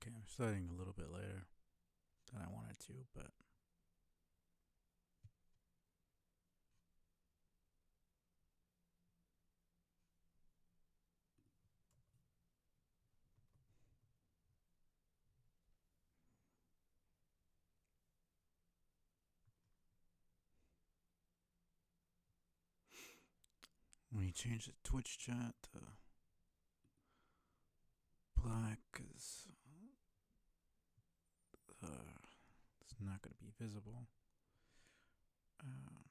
Okay, I'm starting a little bit later than I wanted to, but when you change the Twitch chat to black, cause it's not gonna be visible. Uh,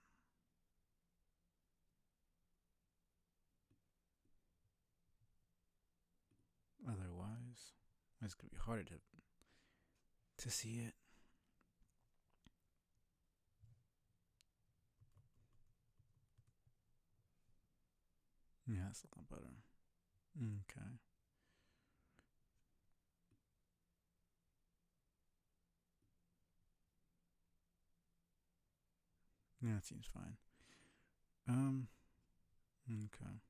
Otherwise, it's gonna be harder to see it. Yeah, that's a lot better. Okay. Yeah, that seems fine. Um. Okay.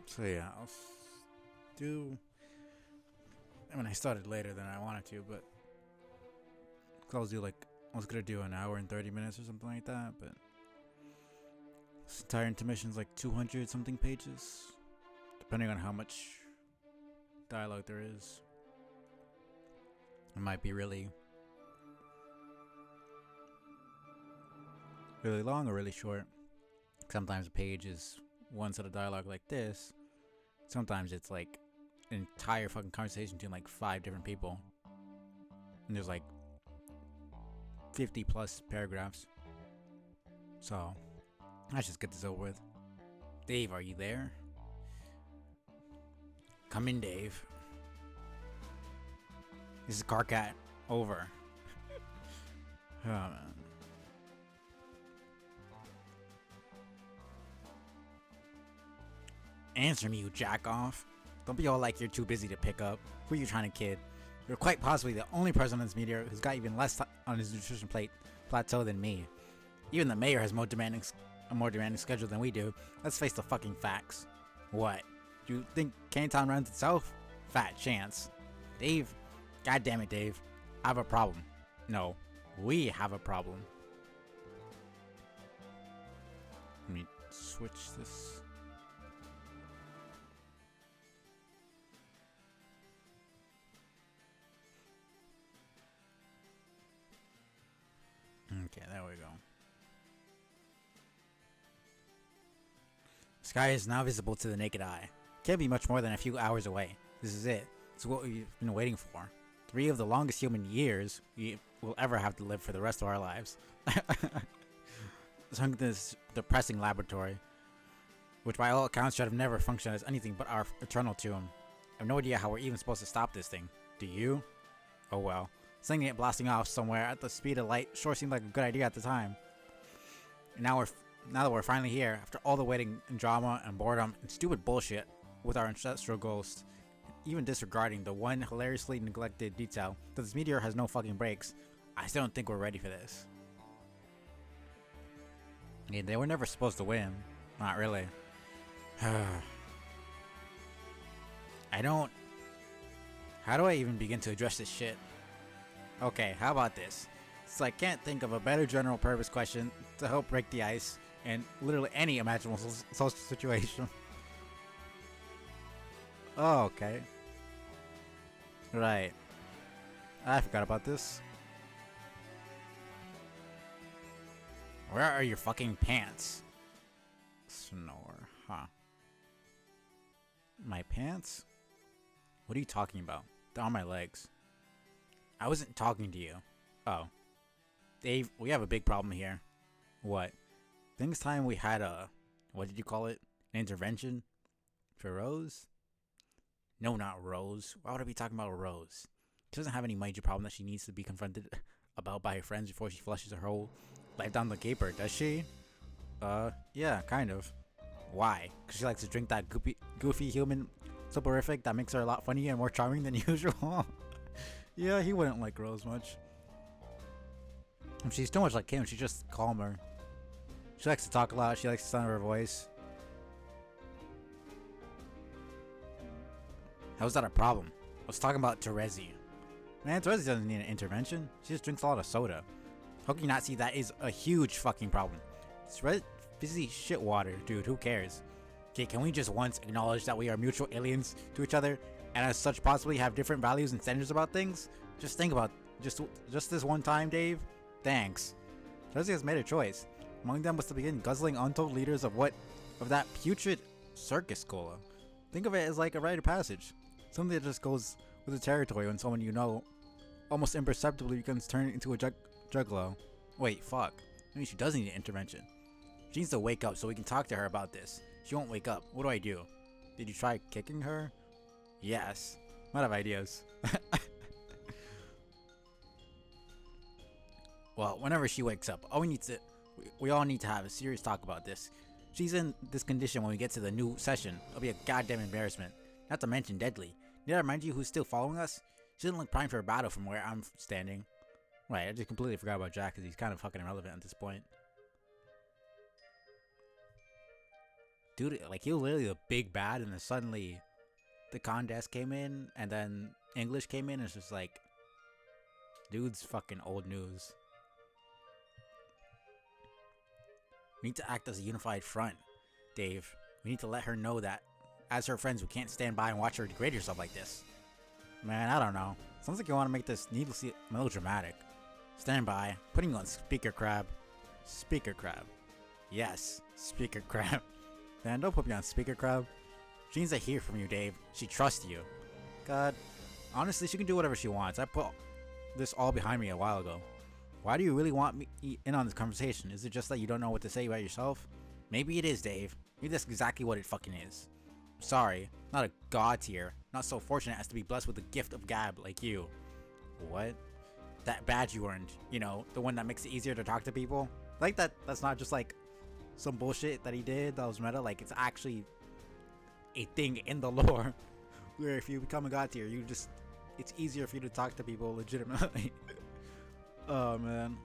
So yeah, do. I mean, I started later than I wanted to, but I was gonna do an hour and 30 minutes or something like that, but this entire intermission is like 200 something pages, depending on how much dialogue there is. It might be really long or really short. Sometimes a page is one set of dialogue like this. Sometimes it's like an entire fucking conversation between like 5 different people. And there's like 50 plus paragraphs. So, let's just get this over with. Dave, are you there? Come in, Dave. This is Carcat. Over. Oh, man. Answer me, you jack off. Don't be all like you're too busy to pick up. Who are you trying to kid? You're quite possibly the only person in this media who's got even less on his nutrition plateau than me. Even the mayor has a more demanding schedule than we do. Let's face the fucking facts. What? Do you think Canton runs itself? Fat chance. Dave? God damn it, Dave. I have a problem. No, we have a problem. Let me switch this. Okay, there we go. Sky is now visible to the naked eye. Can't be much more than a few hours away. This is it. It's what we've been waiting for. 3 of the longest human years we will ever have to live for the rest of our lives. Sunk in this depressing laboratory, which by all accounts should have never functioned as anything but our eternal tomb. I have no idea how we're even supposed to stop this thing. Do you? Oh well. Sending it blasting off somewhere at the speed of light sure seemed like a good idea at the time. And now that we're finally here, after all the waiting and drama and boredom and stupid bullshit with our ancestral ghost, even disregarding the one hilariously neglected detail that this meteor has no fucking brakes, I still don't think we're ready for this. I mean, they were never supposed to win. Not really. I don't... How do I even begin to address this shit? Okay, how about this? So I can't think of a better general purpose question to help break the ice in literally any imaginable social situation. Oh, okay. Right. I forgot about this. Where are your fucking pants? Snore, huh? My pants? What are you talking about? They're on my legs. I wasn't talking to you. Oh. Dave, we have a big problem here. What? Things time we had what did you call it? An intervention? For Rose? No, not Rose. Why would I be talking about Rose? She doesn't have any major problem that she needs to be confronted about by her friends before she flushes her whole life down the gaper, does she? Yeah, kind of. Why? Because she likes to drink that goofy human soporific that makes her a lot funnier and more charming than usual. Yeah, he wouldn't like Rose much. If she's too much like him, she's just calmer. She likes to talk a lot, she likes the sound of her voice. How's that a problem? Let's talk about Terezi. Man, Terezi doesn't need an intervention. She just drinks a lot of soda. How can you not see that is a huge fucking problem? It's busy shit water, dude. Who cares? Okay, can we just once acknowledge that we are mutual aliens to each other, and as such possibly have different values and standards about things? Just think about just this one time, Dave. Thanks. Terezi has made a choice. Among them was to begin guzzling untold liters of that putrid circus cola. Think of it as like a rite of passage. Something that just goes with the territory when someone you know almost imperceptibly becomes turned into a juggalo. Wait, fuck. Maybe she does need an intervention. She needs to wake up so we can talk to her about this. She won't wake up. What do I do? Did you try kicking her? Yes. I'm out of ideas. Well, whenever she wakes up, we all need to have a serious talk about this. She's in this condition when we get to the new session. It'll be a goddamn embarrassment. Not to mention deadly. Did I remind you who's still following us? She doesn't look primed for a battle from where I'm standing. Right, I just completely forgot about Jack because he's kind of fucking irrelevant at this point. Dude, like he was literally the big bad, and then suddenly the contest came in, and then English came in, and it's just like, dude's fucking old news. We need to act as a unified front, Dave. We need to let her know that, as her friends, we can't stand by and watch her degrade herself like this. Man, I don't know. Sounds like you want to make this needlessly melodramatic. Stand by. Putting you on speaker crab. Speaker crab. Yes, speaker crab. Man, don't put me on speaker crab. She needs to hear from you, Dave. She trusts you. God, honestly, she can do whatever she wants. I put this all behind me a while ago. Why do you really want me in on this conversation? Is it just that you don't know what to say about yourself? Maybe it is, Dave. Maybe that's exactly what it fucking is. I'm sorry, not a god tier. Not so fortunate as to be blessed with the gift of gab like you. What? That badge you earned. You know, the one that makes it easier to talk to people. Like that's not just like some bullshit that he did that was meta. Like, it's actually a thing in the lore where if you become a god tier, it's easier for you to talk to people legitimately. Oh man.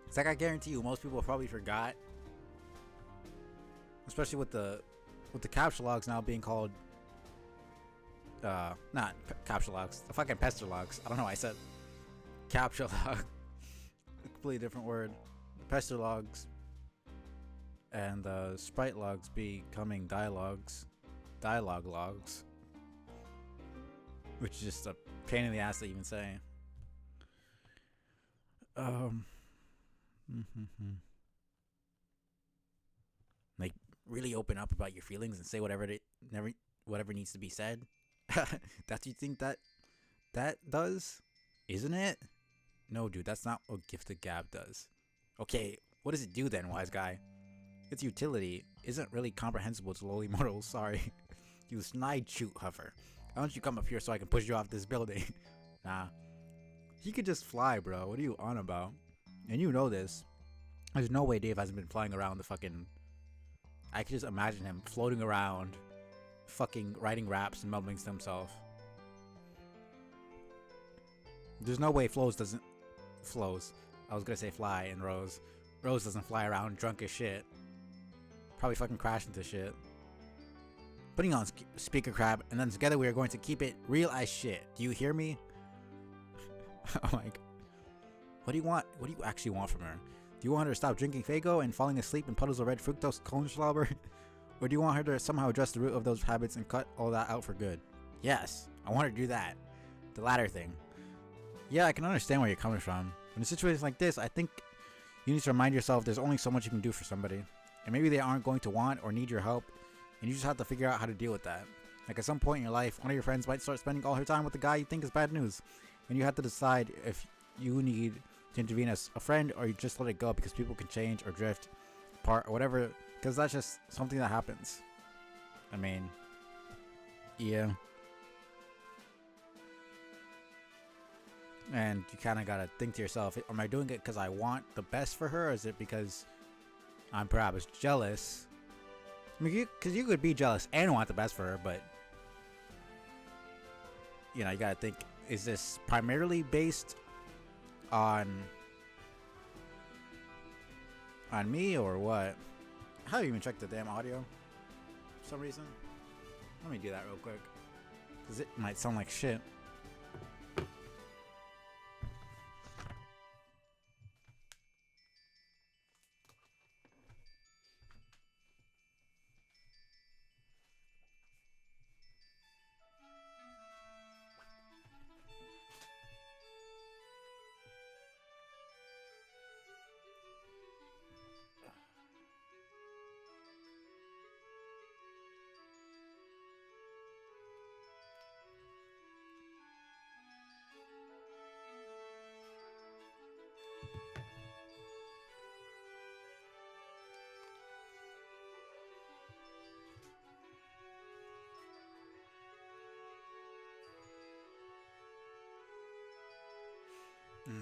It's like, I guarantee you most people probably forgot, especially with the capture logs now being called not capture logs, the fucking pester logs. I don't know why I said capture log. A completely different word. The pester logs and the sprite logs becoming dialogue logs, which is just a pain in the ass to even say. Like, really open up about your feelings and say whatever needs to be said. That's what you think that does, isn't it? No, dude, that's not what gifted gab does. Okay, what does it do then, wise guy? Its utility isn't really comprehensible to lowly mortals. Sorry. You snide shoot hover. Why don't you come up here so I can push you off this building? Nah. He could just fly, bro. What are you on about? And you know this. There's no way Dave hasn't been flying around the fucking... I could just imagine him floating around, fucking writing raps and mumbling to himself. There's no way Flows. I was gonna say fly and Rose. Rose doesn't fly around drunk as shit. Probably fucking crash into shit. Putting on speaker crab, and then together we are going to keep it real as shit. Do you hear me? Oh my god. What do you want? What do you actually want from her? Do you want her to stop drinking Faygo and falling asleep in puddles of red fructose Kohlenschlauber? Or do you want her to somehow address the root of those habits and cut all that out for good? Yes, I want her to do that. The latter thing. Yeah, I can understand where you're coming from. In a situation like this, I think you need to remind yourself there's only so much you can do for somebody. And maybe they aren't going to want or need your help, and you just have to figure out how to deal with that. Like, at some point in your life, one of your friends might start spending all her time with the guy you think is bad news, and you have to decide if you need to intervene as a friend or you just let it go because people can change or drift apart or whatever, because that's just something that happens. I mean, yeah. And you kind of gotta think to yourself, am I doing it because I want the best for her, or is it because I'm perhaps jealous? I mean, because you could be jealous and want the best for her, but you know, you gotta think, is this primarily based on me or what? How do you even check the damn audio for some reason? Let me do that real quick. Because it might sound like shit. Okay, let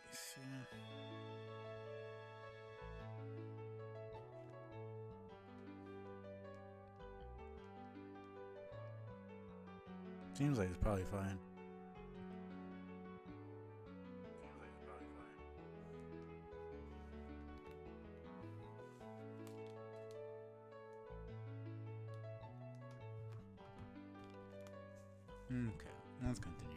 me see. Seems like it's probably fine. Okay, let's continue.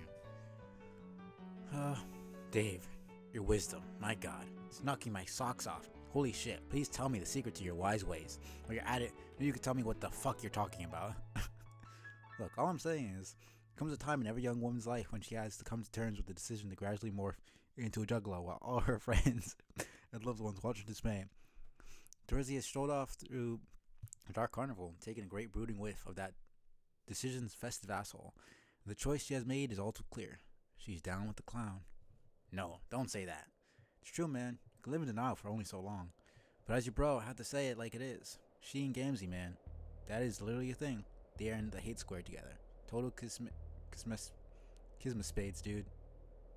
Dave, your wisdom, my god, it's knocking my socks off. Holy shit, please tell me the secret to your wise ways. While you're at it, maybe you could tell me what the fuck you're talking about. Look, all I'm saying is, there comes a time in every young woman's life when she has to come to terms with the decision to gradually morph into a juggalo while all her friends and loved ones watch in dismay. Dorothy has strolled off through a dark carnival, taking a great brooding whiff of that decision's festive asshole. The choice she has made is all too clear. She's down with the clown. No, don't say that. It's true, man. You can live in denial for only so long. But as your bro, I have to say it like it is. She and Gamzee, man. That is literally a thing. They are in the hate square together. Total kismet spades, dude.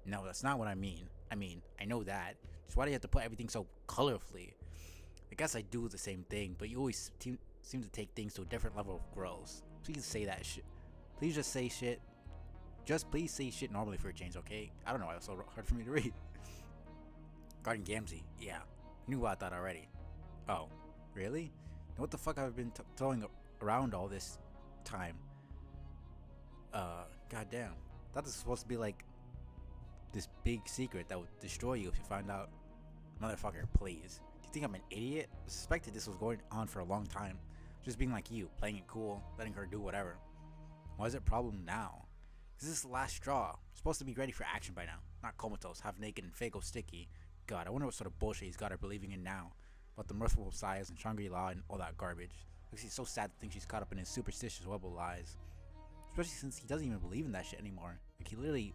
No, that's not what I mean. I know that. Just why do you have to put everything so colorfully? I guess I do the same thing, but you always seem to take things to a different level of gross. Please say that shit. Please just say shit. Just please say shit normally for a change, okay? I don't know why it's so hard for me to read. Regarding Gamzee, yeah. Knew about that already. Oh, really? Now what the fuck have I been throwing around all this time? Goddamn. Thought this was supposed to be like this big secret that would destroy you if you find out. Motherfucker, please. Do you think I'm an idiot? I suspected this was going on for a long time. Just being like you, playing it cool, letting her do whatever. Why is it a problem now? This is the last straw. We're supposed to be ready for action by now. Not comatose, half naked, and Fago sticky. God, I wonder what sort of bullshit he's got her believing in now. About the merciful sighs and Shangri-La and all that garbage. Makes me so sad to think she's caught up in his superstitious web of lies. Especially since he doesn't even believe in that shit anymore. Like, he literally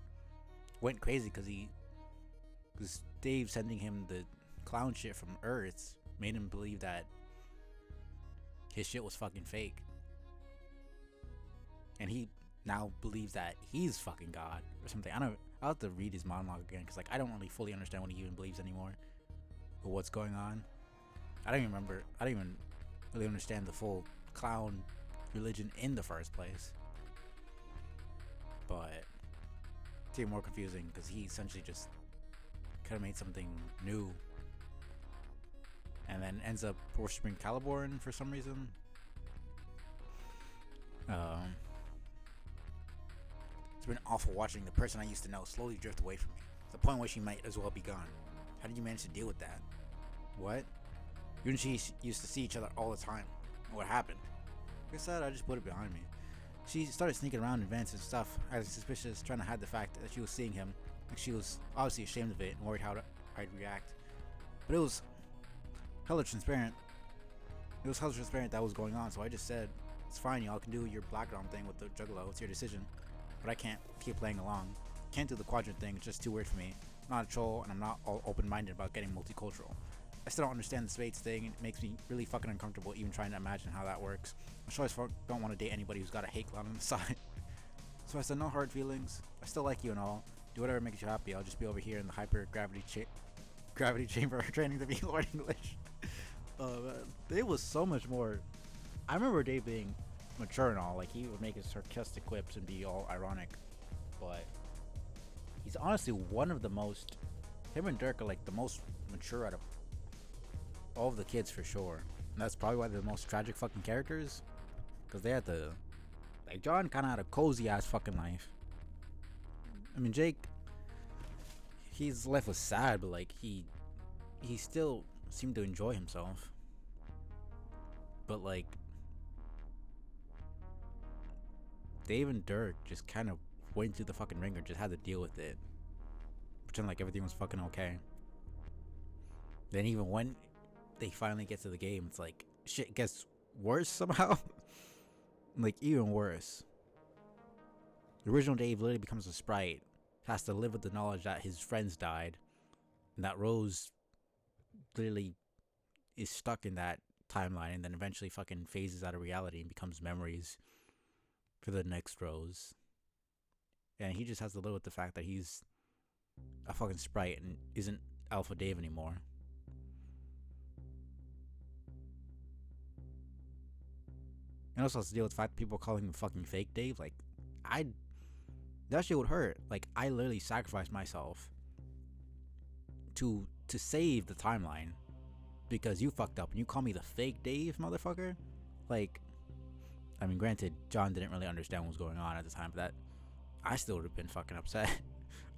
went crazy because Dave sending him the clown shit from Earth made him believe that his shit was fucking fake. And he now believes that he's fucking God or something. I'll have to read his monologue again because like I don't really fully understand what he even believes anymore or what's going on. I don't even really understand the full clown religion in the first place. But it's even more confusing because he essentially just kind of made something new and then ends up worshiping Caliborn for some reason. It's been awful watching the person I used to know slowly drift away from me, to the point where she might as well be gone. How did you manage to deal with that? What? You and she used to see each other all the time. What happened? Like I said, I just put it behind me. She started sneaking around events and stuff. I was suspicious, trying to hide the fact that she was seeing him. Like she was obviously ashamed of it and worried how I'd react. But it was hella transparent. That was going on, so I just said, it's fine, y'all can do your background thing with the juggalo, it's your decision. But I can't keep playing along. Can't do the quadrant thing, it's just too weird for me. I'm not a troll, and I'm not all open-minded about getting multicultural. I still don't understand the spades thing, and it makes me really fucking uncomfortable even trying to imagine how that works. I sure as fuck don't want to date anybody who's got a hate clown on the side. So I said, no hard feelings. I still like you and all. Do whatever makes you happy. I'll just be over here in the hyper-gravity chamber training to be Lord English. Dave was so much more... I remember Dave being mature and all. Like, he would make his sarcastic quips and be all ironic. But he's honestly one of the most... Him and Dirk are like the most mature out of all of the kids for sure. And that's probably why they're the most tragic fucking characters. Because they had to Like, John kind of had a cozy ass fucking life. I mean, Jake, his life was sad, but like he still seemed to enjoy himself. But like, Dave and Dirk just kind of went through the fucking ringer, just had to deal with it, pretend like everything was fucking okay. Then even when they finally get to the game, it's like shit gets worse somehow. Like, even worse. The original Dave literally becomes a sprite, has to live with the knowledge that his friends died, and that Rose literally is stuck in that timeline, and then eventually fucking phases out of reality and becomes memories for the next Rose. And he just has to live with the fact that he's a fucking sprite and isn't Alpha Dave anymore. And also has to deal with the fact that people calling him fucking fake Dave. Like, that shit would hurt. Like, I literally sacrificed myself to save the timeline because you fucked up and you call me the fake Dave, motherfucker. Like, I mean, granted, John didn't really understand what was going on at the time, but that I still would have been fucking upset,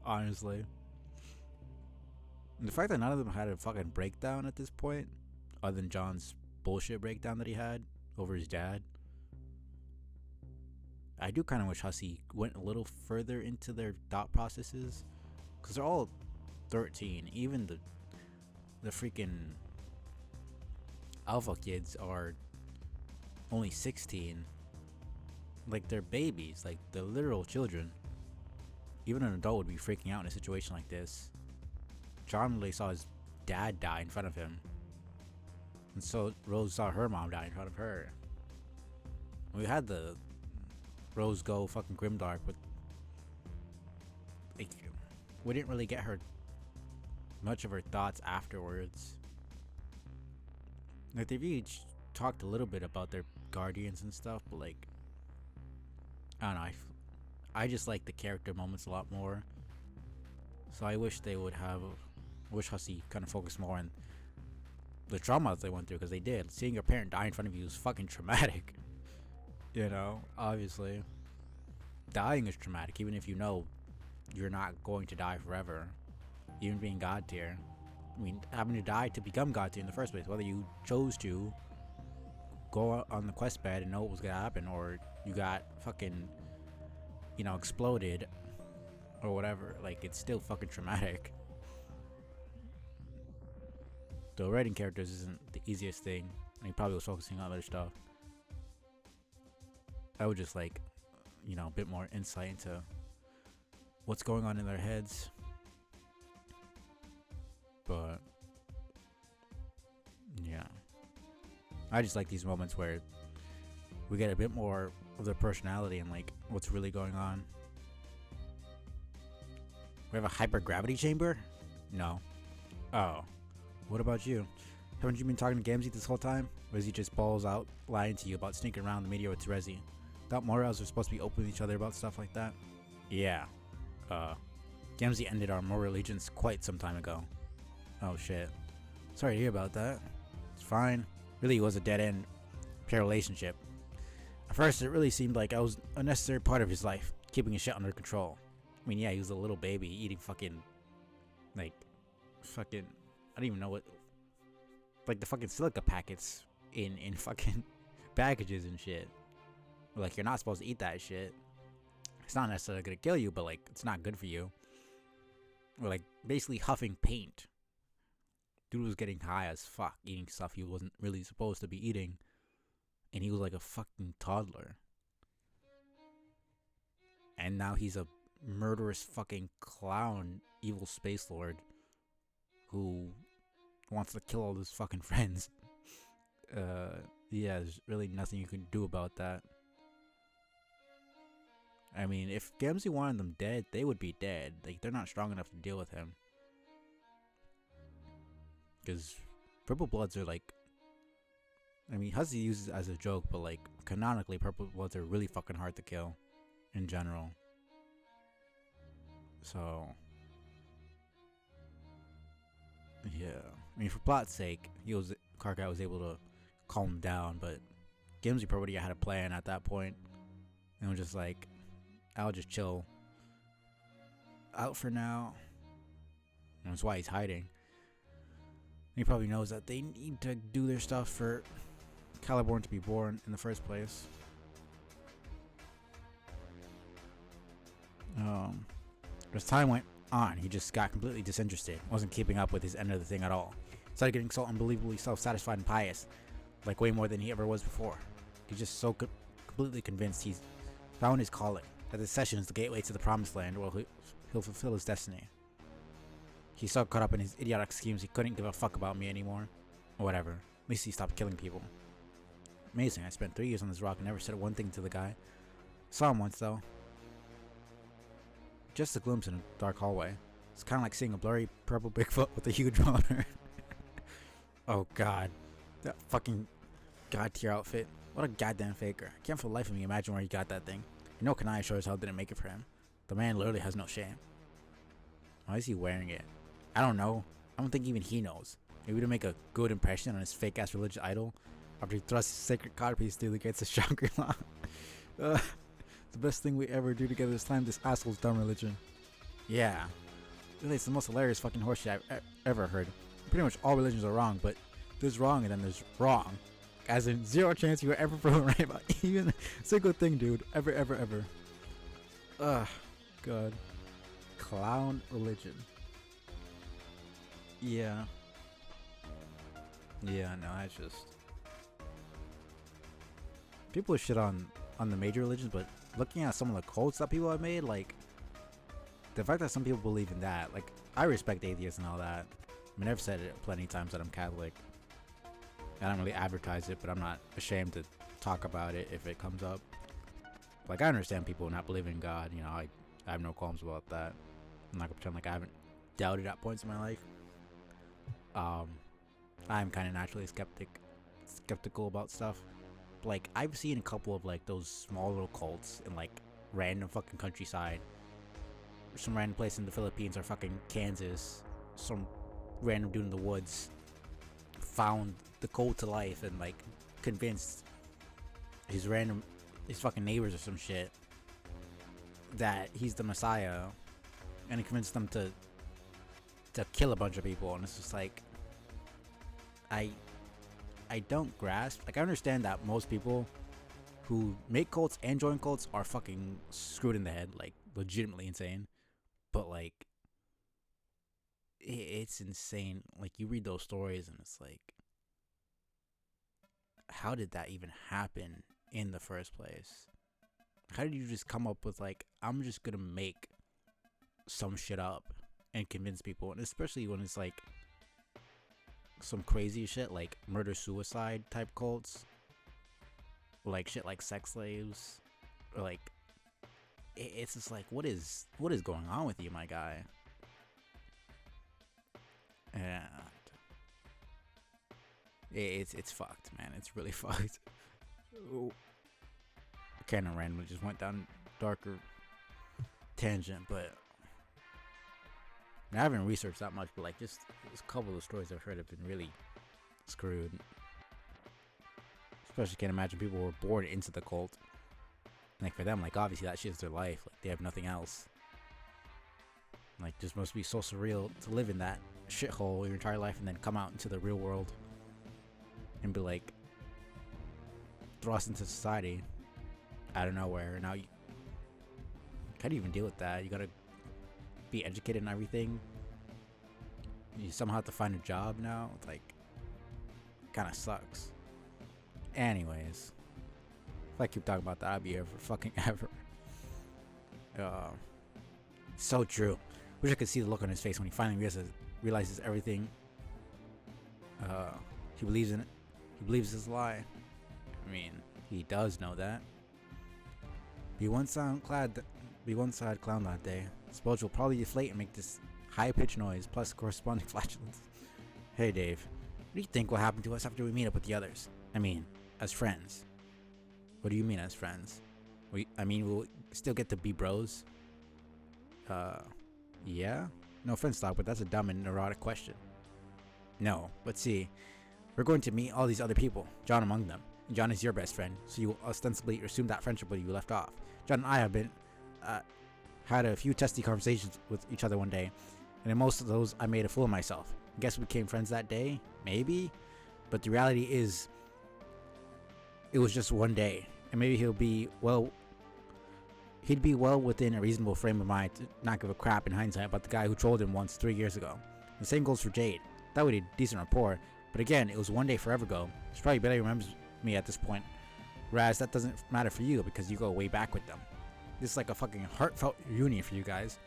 honestly. And the fact that none of them had a fucking breakdown at this point, other than John's bullshit breakdown that he had over his dad, I do kind of wish Hussey went a little further into their thought processes, because they're all 13. Even the freaking alpha kids are only 16. Like, they're babies, like they're literal children. Even an adult would be freaking out in a situation like this. John really saw his dad die in front of him, and so Rose saw her mom die in front of her. We had the Rose go fucking grimdark, but like, we didn't really get her much of her thoughts afterwards. Like, they've each talked a little bit about their guardians and stuff, but like, I don't know, I just like the character moments a lot more. So I wish they would have, wish Hussey kind of focused more on the trauma they went through, because they did. Seeing your parent die in front of you is fucking traumatic. You know, obviously, dying is traumatic, even if you know you're not going to die forever. Even being God tier, I mean, having to die to become God tier in the first place, whether you chose to go on the quest bed and know what was gonna happen, or you got fucking, you know, exploded or whatever, like, it's still fucking traumatic. So writing characters isn't the easiest thing, and he probably was focusing on other stuff. I would just like, you know, a bit more insight into what's going on in their heads. But yeah, I just like these moments where we get a bit more of their personality and like what's really going on. We have a hypergravity chamber? No. Oh. What about you? Haven't you been talking to Gamzee this whole time? Or is he just balls out lying to you about sneaking around the meteor with Rezi? Thought morals are supposed to be open with each other about stuff like that? Yeah. Gamzee ended our moral allegiance quite some time ago. Oh shit. Sorry to hear about that. It's fine. Really, it was a dead-end pure relationship. At first, it really seemed like I was a necessary part of his life, keeping his shit under control. I mean, yeah, he was a little baby eating fucking, like, fucking, I don't even know what, like the fucking silica packets in fucking packages and shit. Like, you're not supposed to eat that shit. It's not necessarily gonna kill you, but like, it's not good for you. Or like, basically huffing paint. Dude was getting high as fuck, eating stuff he wasn't really supposed to be eating. And he was like a fucking toddler. And now he's a murderous fucking clown, evil space lord who wants to kill all his fucking friends. Yeah, there's really nothing you can do about that. I mean, if Gamzee wanted them dead, they would be dead. Like, they're not strong enough to deal with him. Because Purple Bloods are like, I mean, Hussey uses it as a joke, but like, canonically, Purple Bloods are really fucking hard to kill in general. So, yeah. I mean, for plot's sake, Karkai was able to calm him down, but Gamzee probably had a plan at that point. And was just like, I'll just chill out for now. And that's why he's hiding. He probably knows that they need to do their stuff for Caliborn to be born in the first place. As time went on, he just got completely disinterested. Wasn't keeping up with his end of the thing at all. Started getting so unbelievably self-satisfied and pious, like way more than he ever was before. He's just so completely convinced he's found his calling, that this session is the gateway to the promised land where he'll fulfill his destiny. He's so caught up in his idiotic schemes he couldn't give a fuck about me anymore. Or whatever. At least he stopped killing people. Amazing, I spent 3 years on this rock and never said one thing to the guy. Saw him once though. Just a glimpse in a dark hallway. It's kind of like seeing a blurry purple Bigfoot with a huge boner. Oh god. That fucking god tier outfit. What a goddamn faker. I can't for the life of me imagine where he got that thing. You know Kanai sure as hell didn't make it for him. The man literally has no shame. Why is he wearing it? I don't know. I don't think even he knows. Maybe to make a good impression on his fake ass religious idol after he thrusts his sacred codpiece through the gates of Shangri-La. The best thing we ever do together is climb this asshole's dumb religion. Yeah. Really, it's the most hilarious fucking horseshit I've ever heard. Pretty much all religions are wrong, but there's wrong and then there's wrong. As in, zero chance you were ever proven right about even a single thing, dude. Ever, ever, ever. Ugh. God. Clown religion. Yeah. Yeah, no, that's just... People shit on the major religions, but looking at some of the cults that people have made, like... The fact that some people believe in that, like, I respect atheists and all that. I mean, I've said it plenty of times that I'm Catholic. I don't really advertise it, but I'm not ashamed to talk about it if it comes up. Like, I understand people not believing in God, you know, I have no qualms about that. I'm not gonna pretend like I haven't doubted at points in my life. I'm kind of naturally skeptical about stuff. Like, I've seen a couple of like those small little cults in like random fucking countryside, some random place in the Philippines or fucking Kansas. Some random dude in the woods found the code to life and like convinced his fucking neighbors or some shit that he's the Messiah, and he convinced them to kill a bunch of people. And it's just like, I don't grasp. Like, I understand that most people who make cults and join cults are fucking screwed in the head, like legitimately insane. But like, it's insane. Like, you read those stories and it's like, how did that even happen in the first place? How did you just come up with like, I'm just gonna make some shit up and convince people? And especially when it's like some crazy shit like murder suicide type cults, like shit like sex slaves, or like it's just like, what is going on with you, my guy? And it's fucked, man. It's really fucked. Kind of randomly just went down darker tangent, but I haven't researched that much, but like just a couple of stories I've heard have been really screwed. Especially can't imagine people who were born into the cult. Like for them, like obviously that shit's their life. Like they have nothing else. Like this must be so surreal to live in that shithole your entire life and then come out into the real world and be like thrust into society out of nowhere. Now you can't even deal with that. You gotta be educated and everything. You somehow have to find a job now. It's like, kind of sucks. Anyways, if I keep talking about that, I'll be here for fucking ever. So true. Wish I could see the look on his face when he finally realizes everything he believes in it. He believes his lie. I mean, he does know that. Be one side clown that day. Spudge will probably deflate and make this high-pitched noise, plus corresponding flatulence. Hey Dave, what do you think will happen to us after we meet up with the others? I mean, as friends. What do you mean as friends? We'll still get to be bros? Yeah? No offense, Doc, but that's a dumb and neurotic question. No, but see, we're going to meet all these other people, John among them. John is your best friend, so you will ostensibly resume that friendship where you left off. John and I have been had a few testy conversations with each other one day, and in most of those, I made a fool of myself. I guess we became friends that day, maybe, but the reality is, it was just one day, and maybe he'd be well within a reasonable frame of mind to not give a crap in hindsight about the guy who trolled him once 3 years ago. The same goes for Jade. That would be a decent rapport, but again, it was one day forever ago. She probably barely remembers me at this point. Whereas that doesn't matter for you because you go way back with them. This is like a fucking heartfelt reunion for you guys.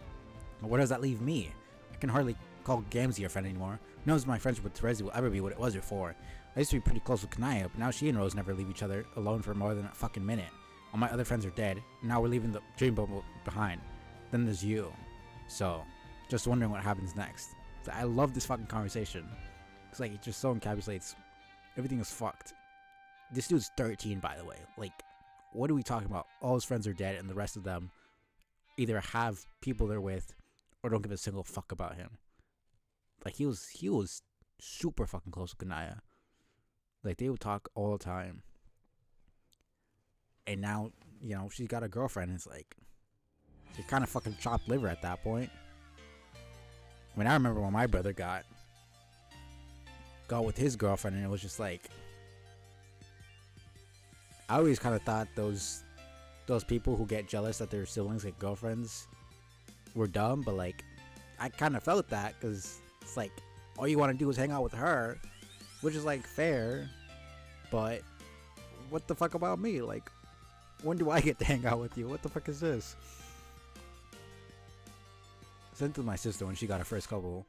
But where does that leave me? I can hardly call Gamzee a friend anymore. Who knows if my friendship with Terezi will ever be what it was before. I used to be pretty close with Kanaya, but now she and Rose never leave each other alone for more than a fucking minute. All my other friends are dead, and now we're leaving the dream bubble behind. Then there's you. So, just wondering what happens next. So I love this fucking conversation. It's like, it just so encapsulates everything is fucked. This dude's 13, by the way. Like, what are we talking about? All his friends are dead, and the rest of them either have people they're with or don't give a single fuck about him. Like, he was super fucking close with Kanaya. Like, they would talk all the time. And now, you know, she's got a girlfriend, and it's like, you're kind of fucking chopped liver at that point. I mean, I remember when my brother got with his girlfriend, and it was just like, I always kind of thought those people who get jealous that their siblings get girlfriends were dumb, but like, I kind of felt that, because it's like, all you want to do is hang out with her, which is like fair, but what the fuck about me? Like, when do I get to hang out with you? What the fuck is this? Same to my sister when she got her first couple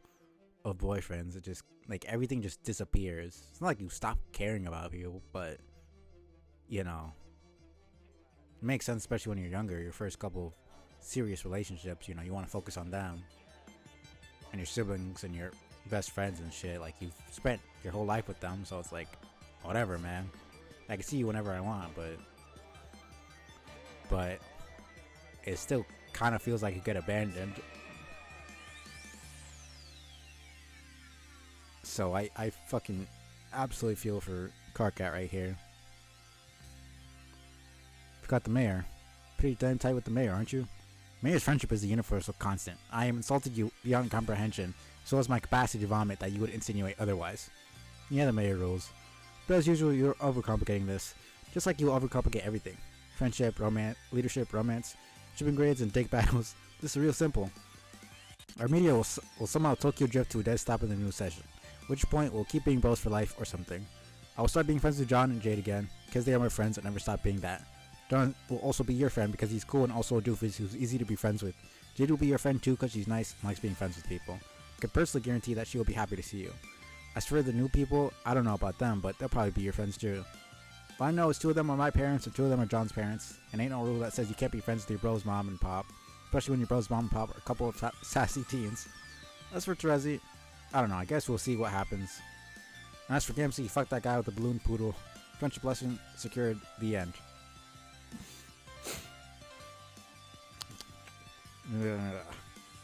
of boyfriends. It just, like, everything just disappears. It's not like you stop caring about people, but, you know, it makes sense, especially when you're younger. Your first couple of serious relationships, you know, you want to focus on them and your siblings and your best friends and shit. Like, you've spent your whole life with them, so it's like, whatever, man. I can see you whenever I want, but it still kind of feels like you get abandoned. So I fucking absolutely feel for Carcat right here. Forgot the mayor. Pretty damn tight with the mayor, aren't you? Mayor's friendship is a universal constant. I am insulted you beyond comprehension, so is my capacity to vomit that you would insinuate otherwise. Yeah, the mayor rules. But as usual, you're overcomplicating this. Just like you overcomplicate everything. Friendship, romance, leadership, romance, shipping grades, and dick battles. This is real simple. Our media will somehow Tokyo drift to a dead stop in the new session. At which point, we'll keep being bros for life or something. I will start being friends with John and Jade again, because they are my friends and never stop being that. John will also be your friend because he's cool and also a doofus who's easy to be friends with. Jade will be your friend too because she's nice and likes being friends with people. I can personally guarantee that she will be happy to see you. As for the new people, I don't know about them, but they'll probably be your friends too. All I know is 2 of them are my parents and 2 of them are John's parents, and ain't no rule that says you can't be friends with your bro's mom and pop, especially when your bro's mom and pop are a couple of sassy teens. As for Terezi, I don't know, I guess we'll see what happens. And as for Gamzee, fuck that guy with the balloon poodle. Friendship lesson secured, the end.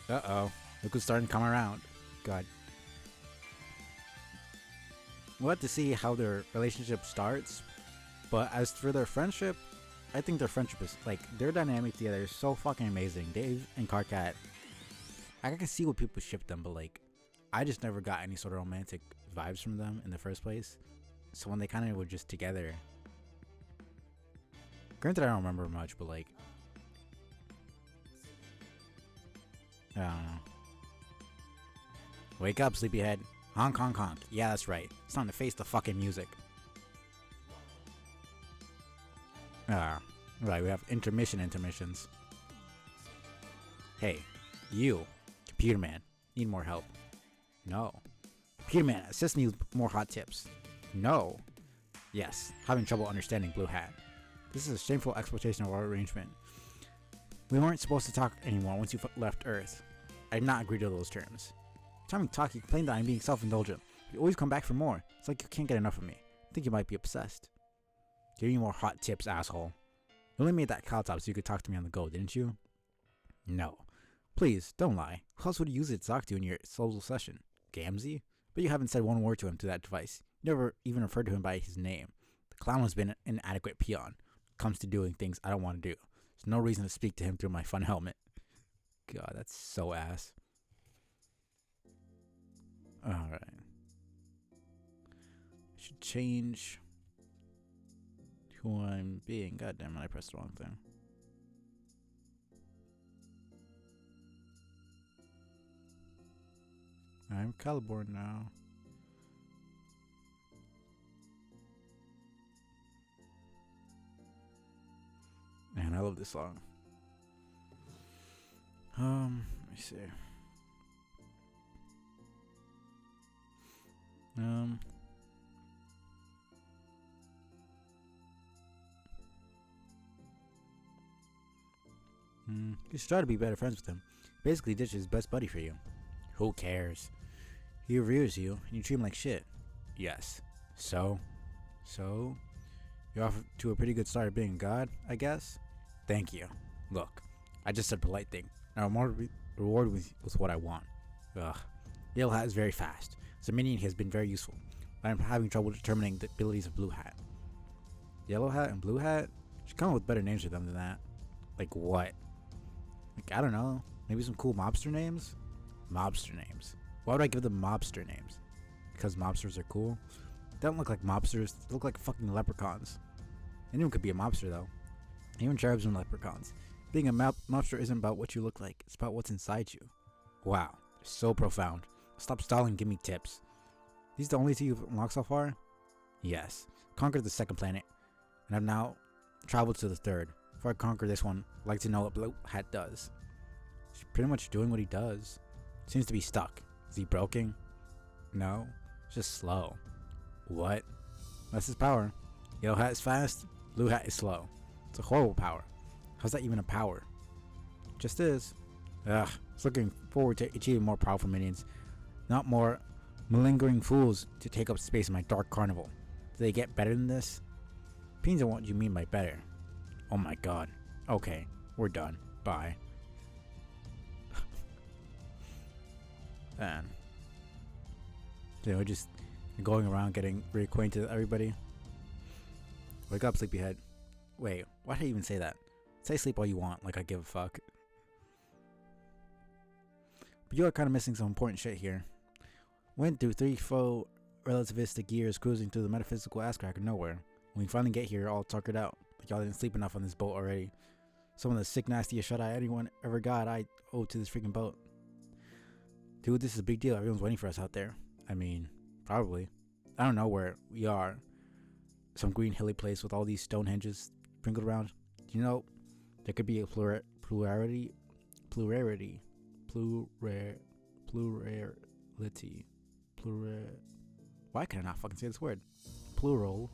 Uh-oh. Look who's starting to come around. God. We'll have to see how their relationship starts. But as for their friendship, I think their friendship is, like, their dynamic together is so fucking amazing. Dave and Carcat, I can see what people ship them, but, like, I just never got any sort of romantic vibes from them in the first place. So when they kind of were just together, granted I don't remember much, but, like, I don't know. Wake up, sleepyhead. Honk, honk, honk. Yeah, that's right. It's time to face the fucking music. Right, we have intermissions. Hey, you, computer man, need more help. No. Computer man, assist me with more hot tips. No. Yes, having trouble understanding Blue Hat. This is a shameful exploitation of our arrangement. We weren't supposed to talk anymore once you left Earth. I did not agree to those terms. Every time we talk, you complain that I'm being self-indulgent. You always come back for more. It's like you can't get enough of me. I think you might be obsessed. Give me more hot tips, asshole. You only made that cow top so you could talk to me on the go, didn't you? No. Please, don't lie. Who else would you use it to talk to in your solo session? Gamzee? But you haven't said one word to him to that device. You never even referred to him by his name. The clown has been an inadequate peon when it comes to doing things I don't want to do. There's no reason to speak to him through my fun helmet. God, that's so ass. Alright. I should change who I'm being. God damn it, I pressed the wrong thing. I'm Caliborn now. Man, I love this song. Let me see. You should try to be better friends with him. Basically, ditch his best buddy for you. Who cares? He reveres you, and you treat him like shit. Yes. So, you're off to a pretty good start at being God, I guess? Thank you. Look, I just said a polite thing. Now I'm more rewarded with what I want. Ugh. Yellow Hat is very fast. As a minion, he has been very useful. But I'm having trouble determining the abilities of Blue Hat. Yellow Hat and Blue Hat? Should come up with better names for them than that. Like what? Like, I don't know. Maybe some cool mobster names? Mobster names. Why would I give them mobster names? Because mobsters are cool? They don't look like mobsters. They look like fucking leprechauns. Anyone could be a mobster, though. Even cherubs and leprechauns. Being a mobster isn't about what you look like. It's about what's inside you. Wow. So profound. Stop stalling and give me tips. These the only two you've unlocked so far? Yes. Conquered the second planet. And I've now traveled to the third. Before I conquer this one, I'd like to know what Blue Hat does. He's pretty much doing what he does. Seems to be stuck. Is he broken? No. It's just slow. What? That's his power. Yellow Hat is fast, Blue Hat is slow. It's a horrible power. How's that even a power? Just is. Ugh. I was looking forward to achieving more powerful minions. Not more malingering fools to take up space in my dark carnival. Do they get better than this? Depends on what you mean by better. Oh my god. Okay. We're done. Bye. Man. You know, just going around getting reacquainted with everybody. Wake up, sleepyhead. Wait, why did I even say that? Say sleep all you want, like I give a fuck. But you are kind of missing some important shit here. Went through 3 relativistic years cruising through the metaphysical ass crack of nowhere. When we finally get here, all tuckered out. Like y'all didn't sleep enough on this boat already. Some of the sick, nastiest shut-eye anyone ever got I owe to this freaking boat. Dude, this is a big deal. Everyone's waiting for us out there. I mean, probably. I don't know where we are. Some green hilly place with all these Stonehenges sprinkled around. Do you know, there could be a plurality. Why can I not fucking say this word? Plurality.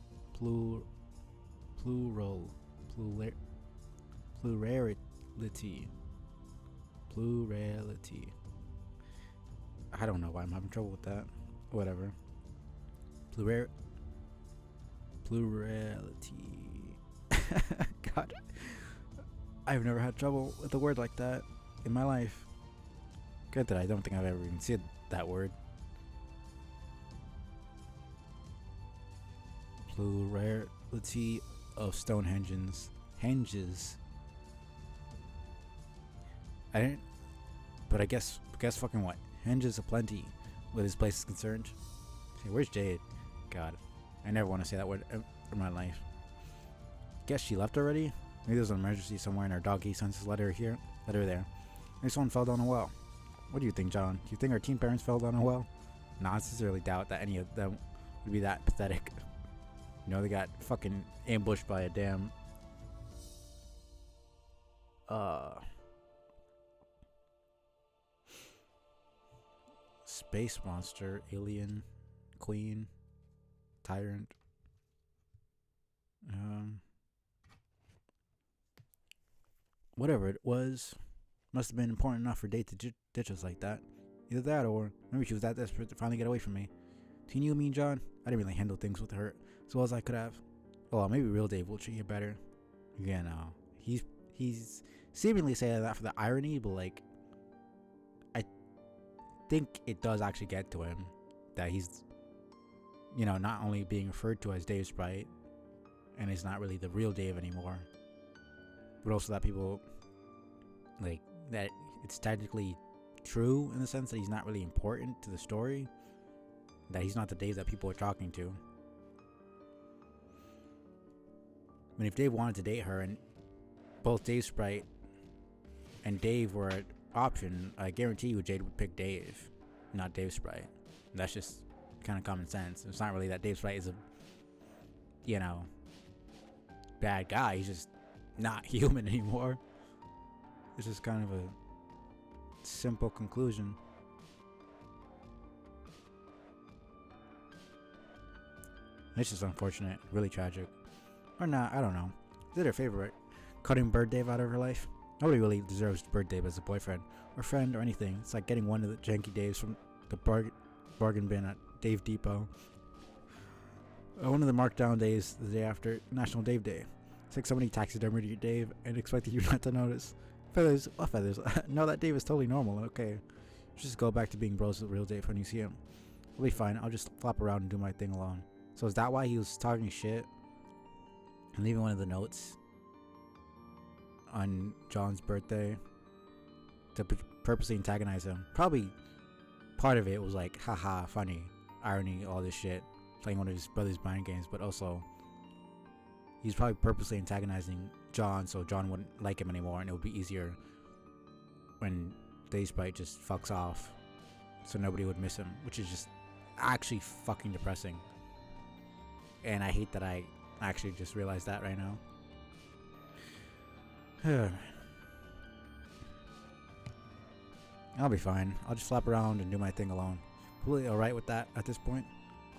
I don't know why I'm having trouble with that. Whatever. Plurality. God. I've never had trouble with a word like that in my life. Good that I don't think I've ever even said that word. Plurality of Stonehenges. I didn't. But I guess fucking what? Henges aplenty where this place is concerned. Hey, where's Jade? God, I never want to say that word in my life. Guess she left already? Maybe there's an emergency somewhere and our doggy sends his letter here. Letter there. Maybe someone fell down a well. What do you think, John? Do you think our teen parents fell down a well? Nah, I sincerely doubt that any of them would be that pathetic. You know, they got fucking ambushed by a damn space monster, alien, queen, tyrant. Whatever it was, must have been important enough for Date to ditch us like that. Either that or maybe she was that desperate to finally get away from me. Between you and me, John, I didn't really handle things with her as well as I could have. Well, maybe real Dave will treat you better. Yeah, no. He's seemingly saying that for the irony, but like, I think it does actually get to him that he's, you know, not only being referred to as Dave Sprite, and it's not really the real Dave anymore. but also that people like that it's technically true in the sense that he's not really important to the story. That he's not the Dave that people are talking to. I mean, if Dave wanted to date her and both Dave Sprite and Dave were an option, I guarantee you Jade would pick Dave, not Dave Sprite. That's just kind of common sense. It's not really that Dave Sprite is a, bad guy. He's just not human anymore. It's just kind of a simple conclusion. It's just unfortunate, really tragic. Or not, I don't know. Is it her favorite? Cutting Bird Dave out of her life? Nobody really deserves Bird Dave as a boyfriend, or friend, or anything. It's like getting one of the janky Daves from the bargain bin at Dave Depot. One of the markdown days the day after National Dave Day. It's like somebody taxidermied your Dave and expected you not to notice. Feathers, what feathers? No, that Dave is totally normal, okay. Just go back to being bros with real Dave when you see him. It'll be fine, I'll just flop around and do my thing alone. So is that why he was talking shit and leaving one of the notes on John's birthday to purposely antagonize him? Probably part of it was like, haha, funny, irony, all this shit, playing one of his brother's mind games, but also he's probably purposely antagonizing John so John wouldn't like him anymore, and it would be easier when Dave Sprite just fucks off so nobody would miss him, which is just actually fucking depressing. And I hate that I actually just realized that right now. I'll be fine. I'll just flap around and do my thing alone. Completely alright with that at this point.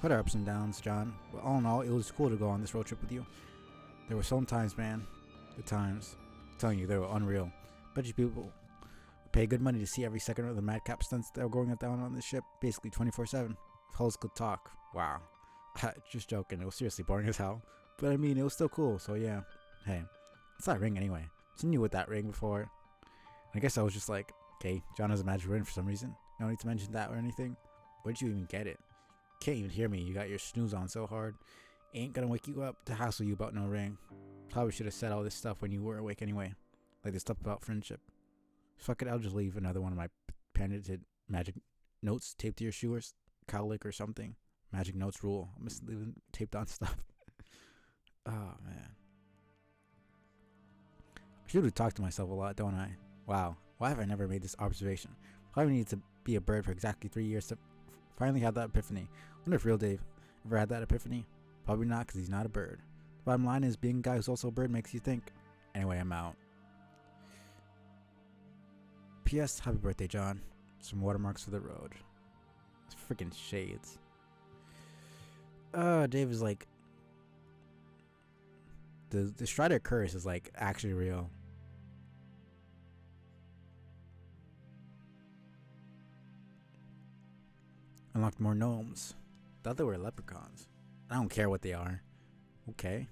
Quite our ups and downs, John. But all in all, it was cool to go on this road trip with you. There were some times, man. Good times. I'm telling you, they were unreal. Bet you people pay good money to see every second of the madcap stunts that were going down on this ship, basically 24/7. If hulls could talk. Wow. Just joking. It was seriously boring as hell. But I mean, it was still cool, so yeah. Hey, it's that ring anyway. I knew with that ring before. I guess I was just like, okay, John has a magic ring for some reason. No need to mention that or anything. Where'd you even get it? Can't even hear me. You got your snooze on so hard. Ain't gonna wake you up to hassle you about no ring. Probably should have said all this stuff when you were awake anyway. Like the stuff about friendship. Fuck it, I'll just leave another one of my patented magic notes taped to your shoe or cowlick or something. Magic notes rule. I'm just leaving taped on stuff. Oh, man. I should have talked to myself a lot, don't I? Wow. Why have I never made this observation? Probably need to be a bird for exactly 3 years to finally have that epiphany. Wonder if real Dave ever had that epiphany. Probably not, because he's not a bird. The bottom line is being a guy who's also a bird makes you think. Anyway, I'm out. P.S. Happy birthday, John. Some watermarks for the road. It's freaking shades. Dave is like... The Strider curse is like actually real. Unlocked more gnomes. Thought they were leprechauns. I don't care what they are. Okay.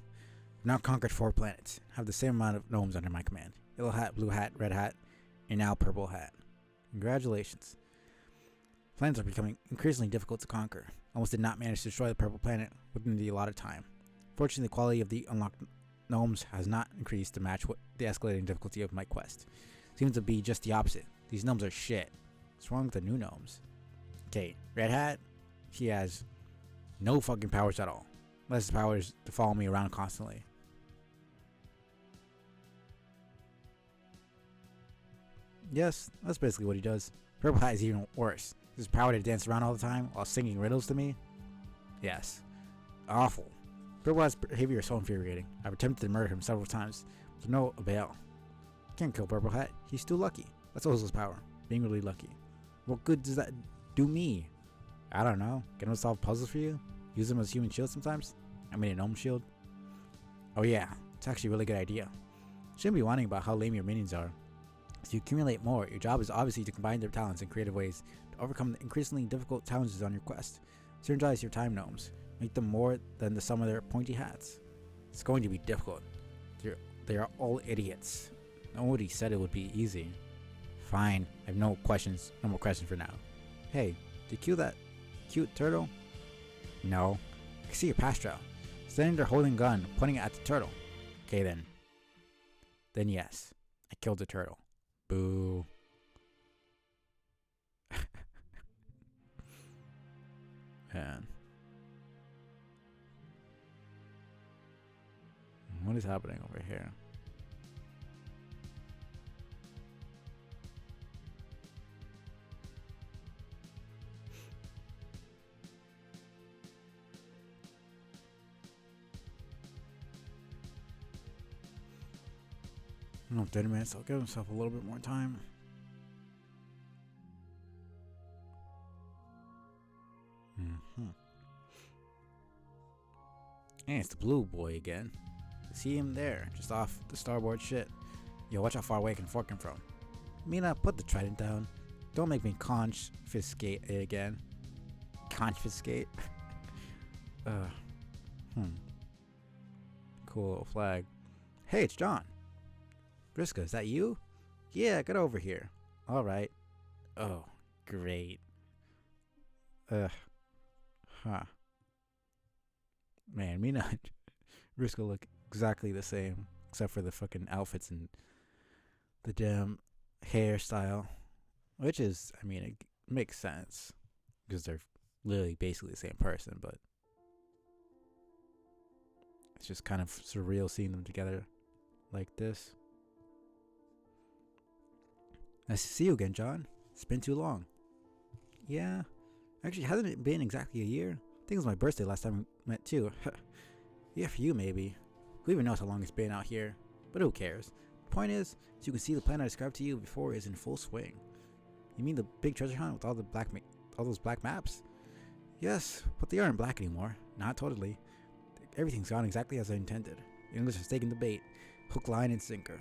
Now conquered 4 planets. Have the same amount of gnomes under my command. Yellow hat, blue hat, red hat, and now purple hat. Congratulations. Planets are becoming increasingly difficult to conquer. Almost did not manage to destroy the purple planet within the allotted time. Fortunately, the quality of the unlocked gnomes has not increased to match what the escalating difficulty of my quest. Seems to be just the opposite. These gnomes are shit. What's wrong with the new gnomes? Okay, red hat, he has no fucking powers at all. Unless his power is to follow me around constantly. Yes, that's basically what he does. Purple hat is even worse. His power to dance around all the time while singing riddles to me? Yes. Awful. Purple hat's behavior is so infuriating. I've attempted to murder him several times, but to no avail. Can't kill Purple Hat. He's too lucky. That's also his power. Being really lucky. What good does that do me? I don't know. Get him to solve puzzles for you? Use him as a human shield sometimes? I mean a gnome shield? Oh yeah, it's actually a really good idea. Shouldn't be whining about how lame your minions are. As you accumulate more, your job is obviously to combine their talents in creative ways to overcome the increasingly difficult challenges on your quest. Synergize your time gnomes. Make them more than the sum of their pointy hats. It's going to be difficult. They are all idiots. Nobody said it would be easy. Fine, I have no questions. No more questions for now. Hey, did you kill that cute turtle? No. I can see your pass trail. Standing there holding a gun, pointing it at the turtle. Okay then. Then yes, I killed the turtle. Boo. Man. What is happening over here? I don't know, 30 minutes. I'll give himself a little bit more time. Hey, it's the blue boy again. See him there, just off the starboard shit. Yo, watch how far away I can fork him from. Mina, put the trident down. Don't make me confiscate it again. Confiscate? Cool little flag. Hey, it's John. Briska, is that you? Yeah, get over here. Alright. Oh, great. Huh. Man, Mina and Briska look exactly the same, except for the fucking outfits and the damn hairstyle. Which is, I mean, it makes sense. Because they're literally basically the same person, but it's just kind of surreal seeing them together like this. Nice to see you again, John. It's been too long. Yeah. Actually, hasn't it been exactly a year? I think it was my birthday last time we met too. Yeah, for you maybe. Who even knows how long it's been out here? But who cares? The point is, as you can see, the plan I described to you before is in full swing. You mean the big treasure hunt with all those black maps? Yes, but they aren't black anymore. Not totally. Everything's gone exactly as I intended. The English have taken the bait, hook, line, and sinker.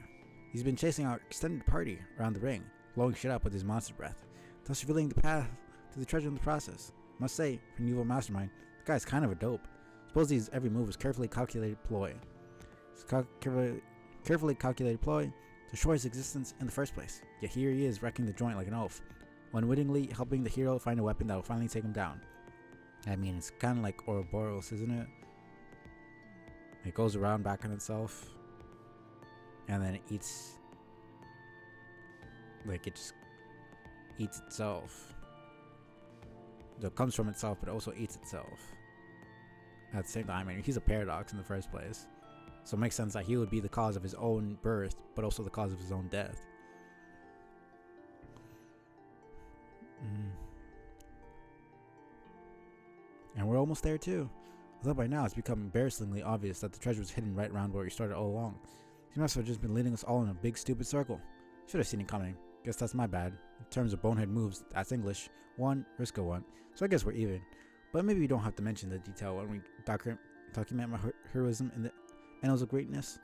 He's been chasing our extended party around the ring, blowing shit up with his monster breath, thus revealing the path to the treasure in the process. Must say, for an evil mastermind, the guy's kind of a dope. Suppose his every move was carefully calculated ploy. It's carefully calculated ploy to show his existence in the first place. Yet here he is wrecking the joint like an oaf, unwittingly helping the hero find a weapon that will finally take him down. I mean, it's kind of like Ouroboros, isn't it? It goes around back on itself, and then it eats, like it just eats itself. So it comes from itself, but it also eats itself. At the same time, I mean, he's a paradox in the first place. So it makes sense that he would be the cause of his own birth, but also the cause of his own death. And we're almost there too. Although by now it's become embarrassingly obvious that the treasure was hidden right around where we started all along. He must have just been leading us all in a big stupid circle. Should have seen it coming. Guess that's my bad. In terms of bonehead moves, that's English. 1, Risco 1. So I guess we're even. But maybe we don't have to mention the detail when we document my heroism in the annals of greatness.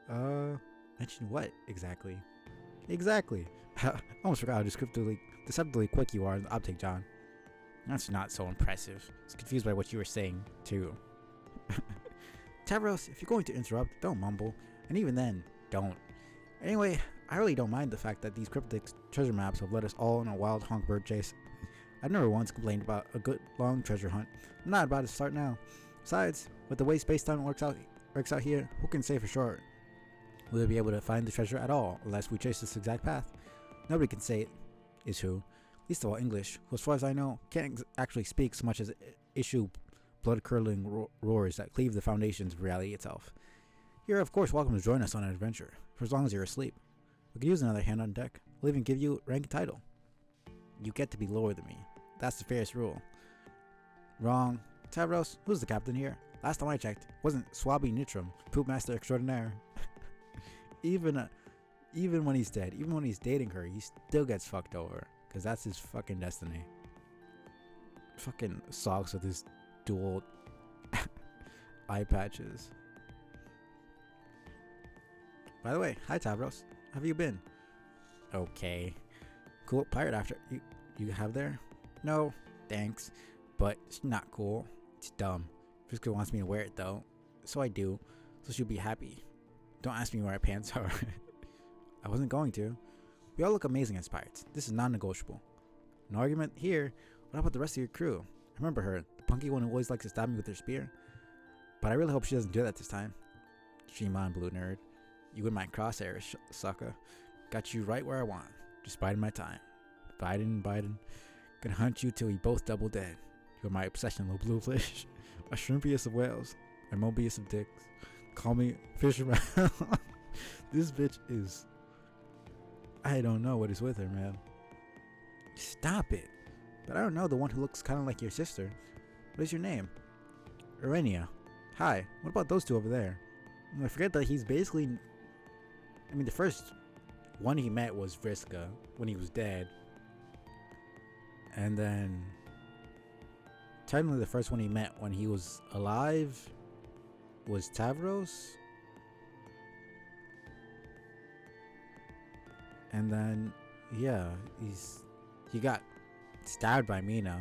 Mention what exactly? Exactly. I almost forgot how deceptively quick you are in the uptake, John. That's not so impressive. I was confused by what you were saying, too. Tavros, if you're going to interrupt, don't mumble. And even then, don't. Anyway, I really don't mind the fact that these cryptic treasure maps have led us all on a wild honk bird chase. I've never once complained about a good long treasure hunt. I'm not about to start now. Besides, with the way space-time works out here, who can say for sure we'll be able to find the treasure at all unless we chase this exact path? Nobody can say it is who. Least of all English, who as far as I know, can't actually speak so much as issue blood-curdling roars that cleave the foundations of reality itself. You're of course welcome to join us on an adventure, for as long as you're asleep. We could use another hand on deck. We'll even give you rank and title. You get to be lower than me. That's the fairest rule. Wrong. Tavros, who's the captain here? Last time I checked, wasn't Swabby Nitram, poop master extraordinaire. Even when he's dead, even when he's dating her, he still gets fucked over. Because that's his fucking destiny. Fucking socks with his dual eye patches. By the way, hi Tavros. How have you been? Okay. Cool pirate after you have there? No, thanks. But it's not cool. It's dumb. Frisco wants me to wear it though. So I do. So she'll be happy. Don't ask me where my pants are. I wasn't going to. We all look amazing as pirates. This is non-negotiable. No argument here. What about the rest of your crew? Remember her, the punky one who always likes to stab me with her spear? But I really hope she doesn't do that this time. Shame on, blue nerd. You in my crosshairs, sucker. Got you right where I want. Just biding my time. Biden. Gonna hunt you till we both double dead. You're my obsession, little blue fish. My shrimpiest of whales. My mobiest of dicks. Call me fisherman. This bitch is... I don't know what is with her, man. Stop it. But I don't know, the one who looks kind of like your sister. What is your name? Irenia. Hi. What about those two over there? I forget that he's basically... I mean, the first one he met was Vriska when he was dead. And then... technically the first one he met when he was alive was Tavros. And then, yeah, he got stabbed by Mina.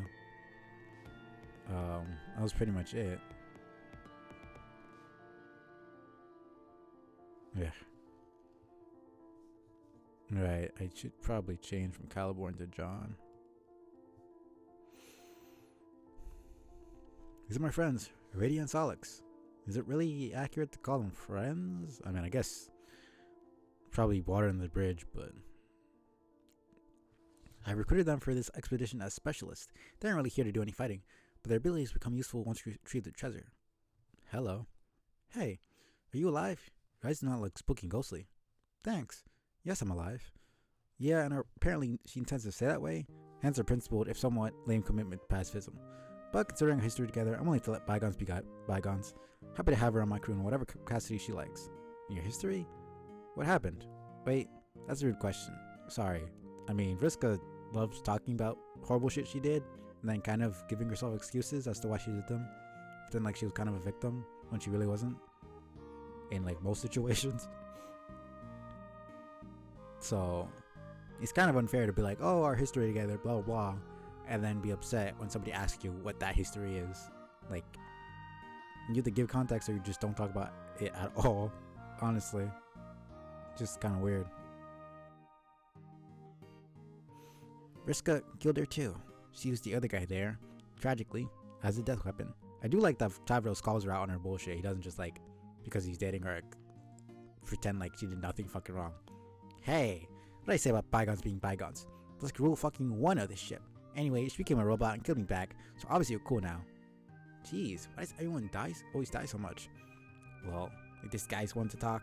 That was pretty much it. Yeah. Right, I should probably change from Caliborn to John. These are my friends, Radiant and Solix. Is it really accurate to call them friends? I mean, I guess probably water in the bridge, but I recruited them for this expedition as specialists. They aren't really here to do any fighting, but their abilities become useful once you retrieve the treasure. Hello. Hey, are you alive? Your eyes do not look spooky and ghostly. Thanks. Yes, I'm alive. Yeah, and apparently she intends to stay that way, hence her principled, if somewhat lame commitment to pacifism. But considering our history together, I'm willing to let bygones be bygones. Happy to have her on my crew in whatever capacity she likes. Your history? What happened? Wait, that's a rude question. Sorry. I mean, Vriska loves talking about horrible shit she did, and then kind of giving herself excuses as to why she did them. Pretend like she was kind of a victim when she really wasn't. In like most situations. So, it's kind of unfair to be like, oh, our history together, blah, blah, blah, and then be upset when somebody asks you what that history is. Like, you have to give context or you just don't talk about it at all, honestly. Just kind of weird. Vriska killed her too. She used the other guy there, tragically, as a death weapon. I do like that Tavros calls her out on her bullshit. He doesn't just like, because he's dating her, pretend like she did nothing fucking wrong. Hey, what did I say about bygones being bygones? Let's rule fucking one of this ship. Anyway, she became a robot and killed me back, so obviously you're cool now. Jeez, why does everyone always die so much? Well, like this guy's one to talk.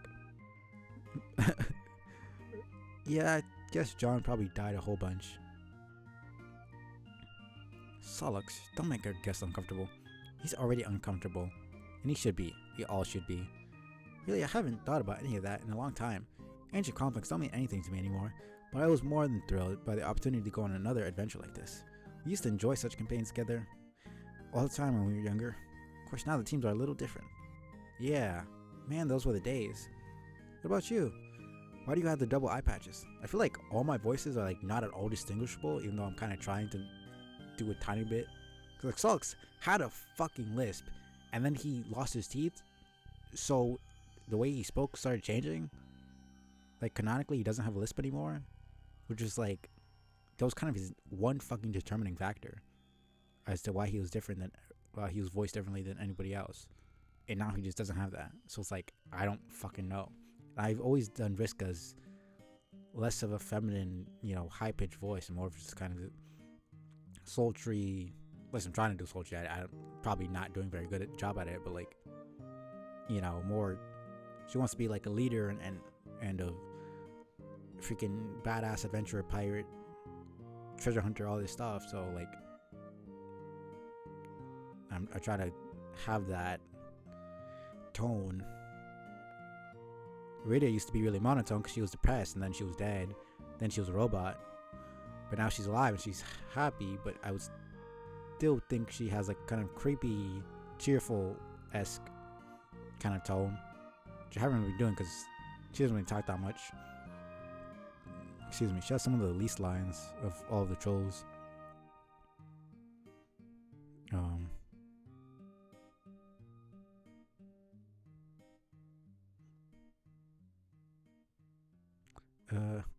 Yeah, I guess John probably died a whole bunch. Solux, don't make our guest uncomfortable. He's already uncomfortable, and he should be. We all should be. Really, I haven't thought about any of that in a long time. Ancient conflicts don't mean anything to me anymore, but I was more than thrilled by the opportunity to go on another adventure like this. We used to enjoy such campaigns together all the time when we were younger. Of course, now the teams are a little different. Yeah, man, those were the days. What about you? Why do you have the double eye patches? I feel like all my voices are like not at all distinguishable, even though I'm kind of trying to do a tiny bit. Cause like Solix had a fucking lisp, and then he lost his teeth, so the way he spoke started changing. Like canonically, he doesn't have a lisp anymore, which is like that was kind of his one fucking determining factor as to why he was different than he was voiced differently than anybody else, and now he just doesn't have that. So it's like I don't fucking know. I've always done Vriska's less of a feminine, high pitched voice, and more of just kind of sultry. Listen, I'm trying to do sultry. I'm probably not doing a very good job at it, but like, more. She wants to be like a leader and a freaking badass adventurer, pirate, treasure hunter, all this stuff. So like, I try to have that tone. Rita used to be really monotone because she was depressed, and then she was dead, then she was a robot, but now she's alive and she's happy. But I would still think she has like kind of creepy, cheerful-esque kind of tone, which I haven't really been doing because she doesn't really talk that much. Excuse me, she has some of the least lines of all of the trolls.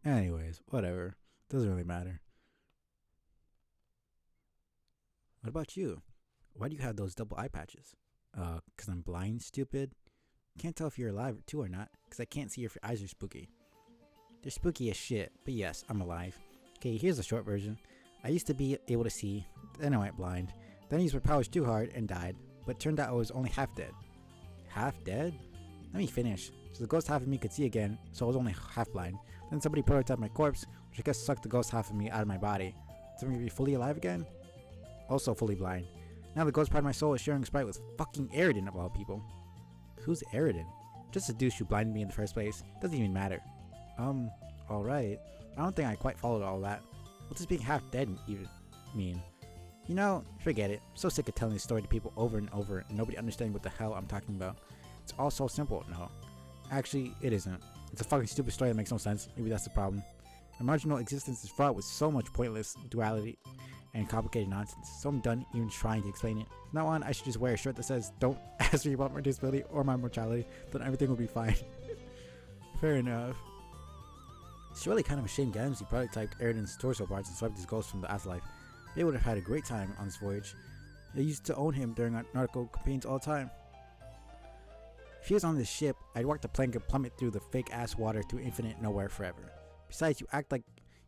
Anyways, whatever. Doesn't really matter. What about you? Why do you have those double eye patches? 'Cause I'm blind, stupid? Can't tell if you're alive too or not, because I can't see if your eyes are spooky. They're spooky as shit, but yes, I'm alive. Okay, here's the short version. I used to be able to see, then I went blind. Then I used my powers too hard and died, but turned out I was only half dead. Half dead? Let me finish. So the ghost half of me could see again, so I was only half blind. Then somebody prototyped my corpse, which I guess sucked the ghost half of me out of my body. So I'm gonna be fully alive again? Also fully blind. Now the ghost part of my soul is sharing a sprite with fucking Eridan of all people. Who's Eridan? Just a douche who blinded me in the first place. Doesn't even matter. Alright. I don't think I quite followed all that. What does being half dead even mean? You know, forget it. I'm so sick of telling this story to people over and over and nobody understanding what the hell I'm talking about. It's all so simple. No. Actually, it isn't. It's a fucking stupid story that makes no sense. Maybe that's the problem. My marginal existence is fraught with so much pointless duality and complicated nonsense. So I'm done even trying to explain it. From now on, I should just wear a shirt that says, "Don't ask me about my disability or my mortality, then everything will be fine." Fair enough. It's really kind of a shame Gamzee prototyped Eridan's torso parts and swept his ghost from the afterlife. They would have had a great time on this voyage. They used to own him during our nautical campaigns all the time. If he was on this ship, I'd walk the plank and plummet through the fake-ass water to infinite nowhere forever. Besides, you act like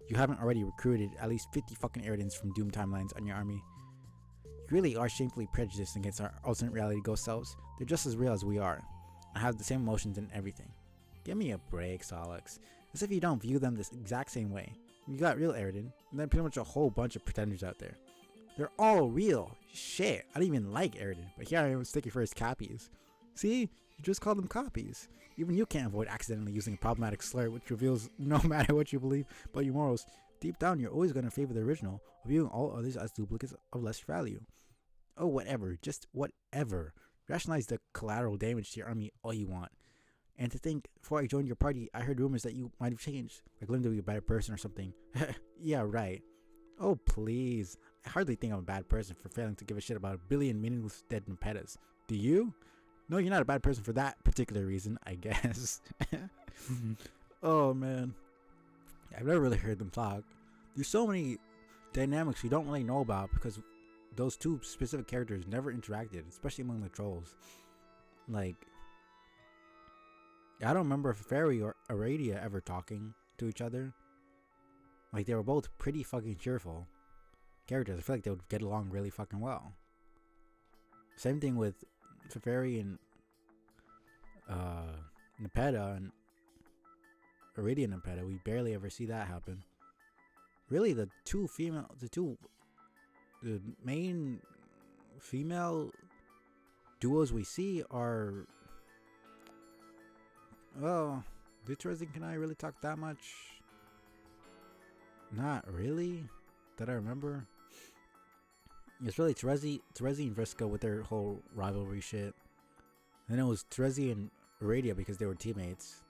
you haven't already recruited at least 50 fucking Eridans from Doom timelines on your army. You really are shamefully prejudiced against our alternate reality ghost selves. They're just as real as we are, and have the same emotions and everything. Give me a break, Solix. As if you don't view them this exact same way. You got real Eridan, and then pretty much a whole bunch of pretenders out there. They're all real. Shit, I don't even like Eridan, but here I am sticking for his copies. See? You just call them copies. Even you can't avoid accidentally using a problematic slur, which reveals no matter what you believe about your morals, deep down you're always going to favor the original, viewing all others as duplicates of less value. Oh, whatever. Just whatever. Rationalize the collateral damage to your army all you want. And to think, before I joined your party, I heard rumors that you might have changed, like learned to be a better person or something. Yeah, right. Oh, please. I hardly think I'm a bad person for failing to give a shit about a billion meaningless dead Nepetas. Do you? No, you're not a bad person for that particular reason, I guess. Oh, man. I've never really heard them talk. There's so many dynamics we don't really know about because those two specific characters never interacted, especially among the trolls. Like, I don't remember Fairy or Aradia ever talking to each other. Like, they were both pretty fucking cheerful characters. I feel like they would get along really fucking well. Same thing with Fairy and Nepeta and Aradia and Nepeta. We barely ever see that happen. Really, the main female duos we see are, well, did Terezi and Kanai really talk that much? Not really, that I remember. It's really Terezi and Vriska with their whole rivalry shit. And then it was Terezi and Aradia because they were teammates.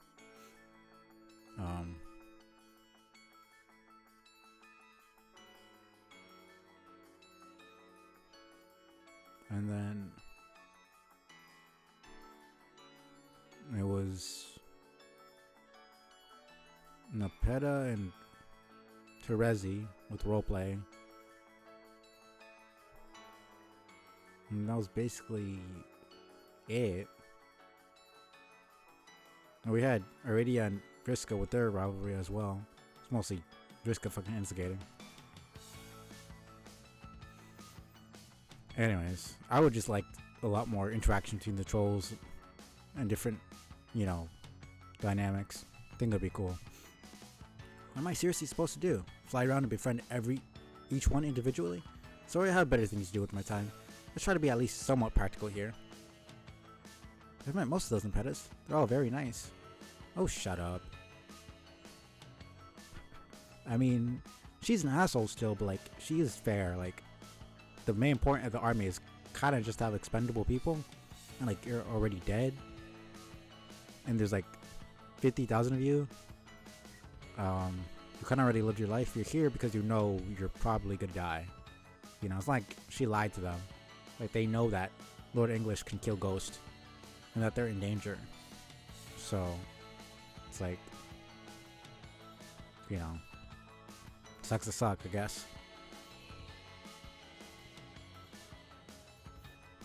And then it was Nepeta and Terezi with roleplay. And that was basically it. And we had Aradia and Vriska with their rivalry as well. It's mostly Vriska fucking instigating. Anyways, I would just like a lot more interaction between the trolls and different, dynamics. I think that'd be cool. What am I seriously supposed to do? Fly around and befriend each one individually? Sorry, I have better things to do with my time. Let's try to be at least somewhat practical here. I've met most of those Nepetas. They're all very nice. Oh, shut up. I mean, she's an asshole still, but like, she is fair. Like, the main point of the army is kind of just have expendable people, and like, you're already dead, and there's like 50,000 of you. You kind of already lived your life. You're here because you know you're probably gonna die. It's like she lied to them. Like, they know that Lord English can kill Ghost and that they're in danger. So it's like, sucks to suck, I guess.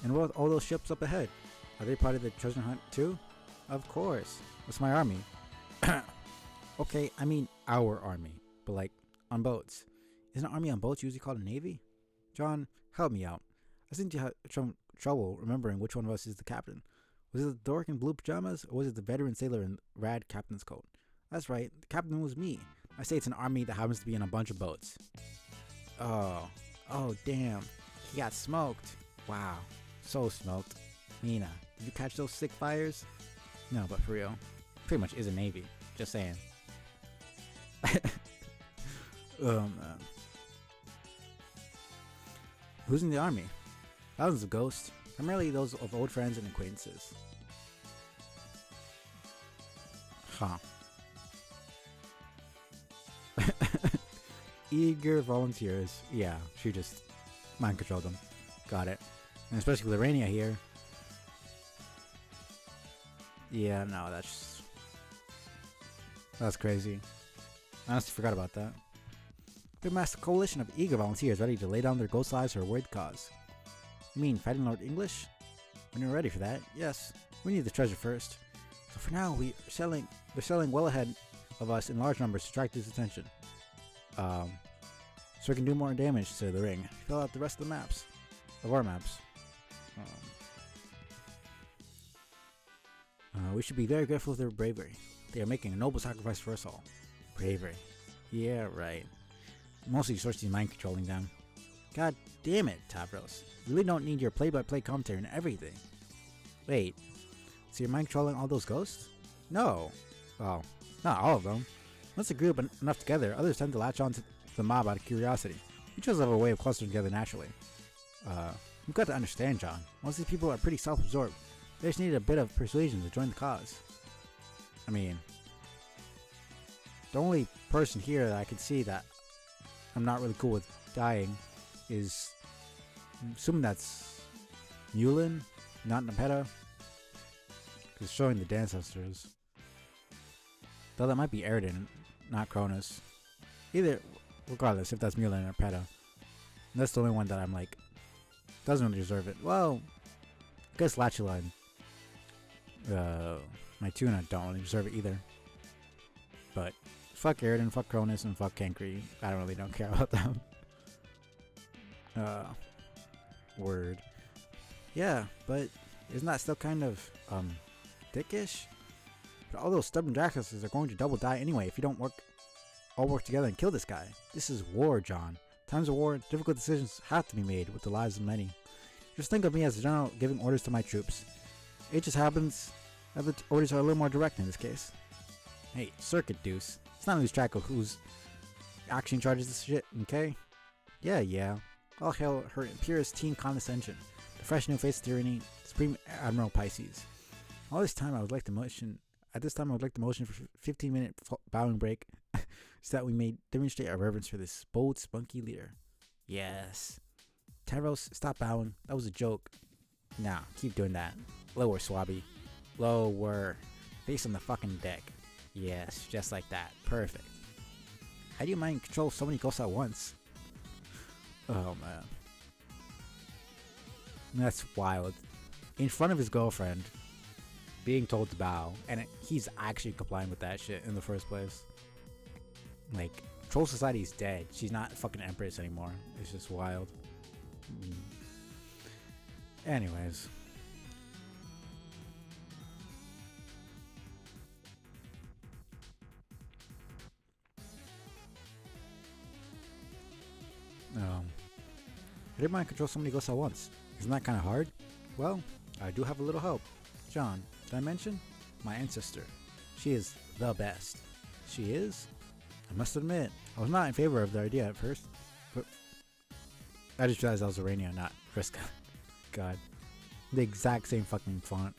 And what all those ships up ahead? Are they part of the treasure hunt too? Of course. What's my army? Okay, I mean our army, but like on boats. Isn't an army on boats usually called a navy? John, help me out. I seem to have trouble remembering which one of us is the captain. Was it the dork in blue pajamas, or was it the veteran sailor in rad captain's coat? That's right, the captain was me. I say it's an army that happens to be in a bunch of boats. Oh damn, he got smoked. Wow, so smoked. Mina, did you catch those sick fires? No, but for real, pretty much is a navy. Just saying. Man. Who's in the army? Thousands of ghosts, primarily those of old friends and acquaintances. Huh. Eager volunteers. Yeah, she just mind controlled them. Got it. And especially with Lorania here. Yeah, no, that's crazy. I honestly forgot about that. We amassed a coalition of eager volunteers ready to lay down their ghost lives for a worthy cause. You mean fighting Lord English? When you're ready for that, yes. We need the treasure first. So for now, they're selling well ahead of us in large numbers to attract his attention. So we can do more damage to the ring. Fill out the rest of the maps. Of our maps. We should be very grateful for their bravery. They are making a noble sacrifice for us all. Bravery. Yeah, right. Mostly Sorcery mind controlling them. God damn it, Tavros. You really don't need your play-by-play commentary and everything. Wait, so you're mind controlling all those ghosts? No. Well, not all of them. Once a group enough together, others tend to latch on to the mob out of curiosity. Each of us have a way of clustering together naturally. You've got to understand, John. Most of these people are pretty self-absorbed. They just need a bit of persuasion to join the cause. I mean, the only person here that I can see that I'm not really cool with dying is, I'm assuming that's Mulin, not Nepeta. Because showing the Dancestors. Though that might be Eridan, not Cronus. Either, regardless, if that's Mulin or Peta. That's the only one that I'm like, doesn't really deserve it. Well, I guess Latula and my Tuna don't really deserve it either. But fuck Eridan, fuck Cronus, and fuck Kankri. I don't care about them. Word. Yeah, but isn't that still kind of dickish? But all those stubborn jackasses are going to double die anyway if you don't all work together and kill this guy. This is war, John. Times of war, difficult decisions have to be made with the lives of many. Just think of me as a general giving orders to my troops. It just happens that the orders are a little more direct in this case. Hey, Circuit Deuce. Let's not lose track of who's actually in charge of this shit, okay? Yeah. All hail her Imperious teen condescension, the fresh new face of tyranny, Supreme Admiral Pisces. All this time I would like the motion. At this time I would like the motion for 15-minute bowing break, so that we may demonstrate our reverence for this bold, spunky leader. Yes. Taros, stop bowing. That was a joke. Nah, keep doing that. Lower, Swabby. Lower. Face on the fucking deck. Yes, just like that. Perfect. How do you mind control so many ghosts at once? Oh man. That's wild. In front of his girlfriend, being told to bow, and he's actually complying with that shit in the first place. Like, Troll Society's dead. She's not fucking Empress anymore. It's just wild. Anyways. I didn't mind control so many ghosts at once. Isn't that kind of hard? Well, I do have a little help. John, did I mention? My ancestor. She is the best. She is? I must admit, I was not in favor of the idea at first, but I just realized that was Urania, not Vriska. God. The exact same fucking font.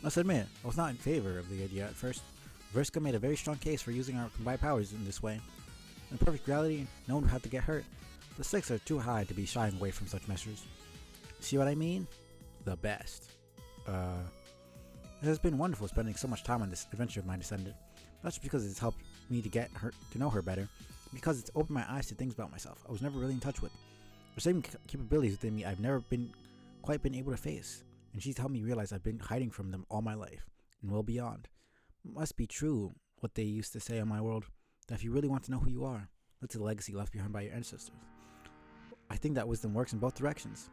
Must admit, I was not in favor of the idea at first. Vriska made a very strong case for using our combined powers in this way. In perfect reality, no one would have to get hurt. The stakes are too high to be shying away from such measures. See what I mean? The best. It has been wonderful spending so much time on this adventure of my descendant. Not just because it's helped me to get her to know her better, because it's opened my eyes to things about myself I was never really in touch with. There's certain capabilities within me I've never quite been able to face. and she's helped me realize I've been hiding from them all my life, and well beyond. It must be true what they used to say in my world, that if you really want to know who you are, look to the legacy left behind by your ancestors. I think that wisdom works in both directions.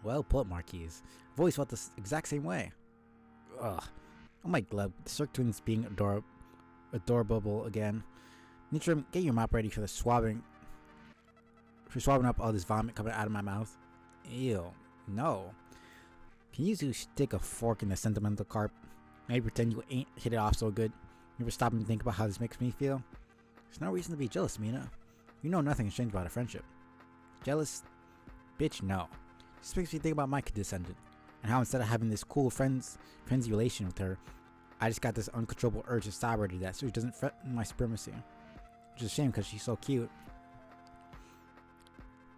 Well put, Marquise. I've always felt this exact same way. Ugh. Oh my glove, the Cirque twins being adorable again. Nitram, get your mop ready for the swabbing. For swabbing up all this vomit coming out of my mouth. Ew. No. Can you two stick a fork in the sentimental carp? Maybe pretend you ain't hit it off so good. You ever stop and think about how this makes me feel? There's no reason to be jealous, Mina. You know nothing has changed about our friendship. Jealous? Bitch, no. Just makes me think about my descendant, and how instead of having this cool frenzy relation with her, I just got this uncontrollable urge to stab her to death so she doesn't threaten my supremacy. Which is a shame because she's so cute.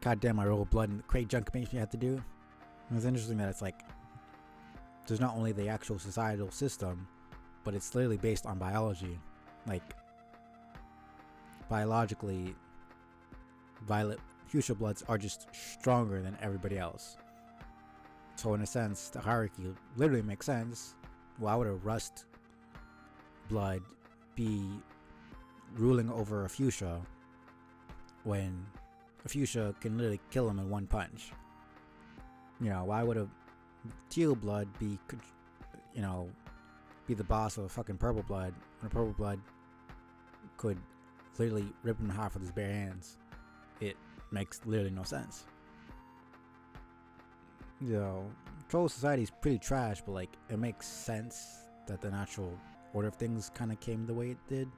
God damn, I roll blood and the crazy junk makes me have to do. And it's interesting that it's like, there's not only the actual societal system, but it's literally based on biology. Like, biologically, violet fuchsia bloods are just stronger than everybody else. So in a sense, the hierarchy literally makes sense. Why would a rust blood be ruling over a fuchsia when a fuchsia can literally kill him in one punch? You know, why would a teal blood be, you know, be the boss of a fucking purple blood when a purple blood could literally rip him in half with his bare hands? It makes literally no sense. You know, troll society is pretty trash, but like, it makes sense that the natural order of things kind of came the way it did.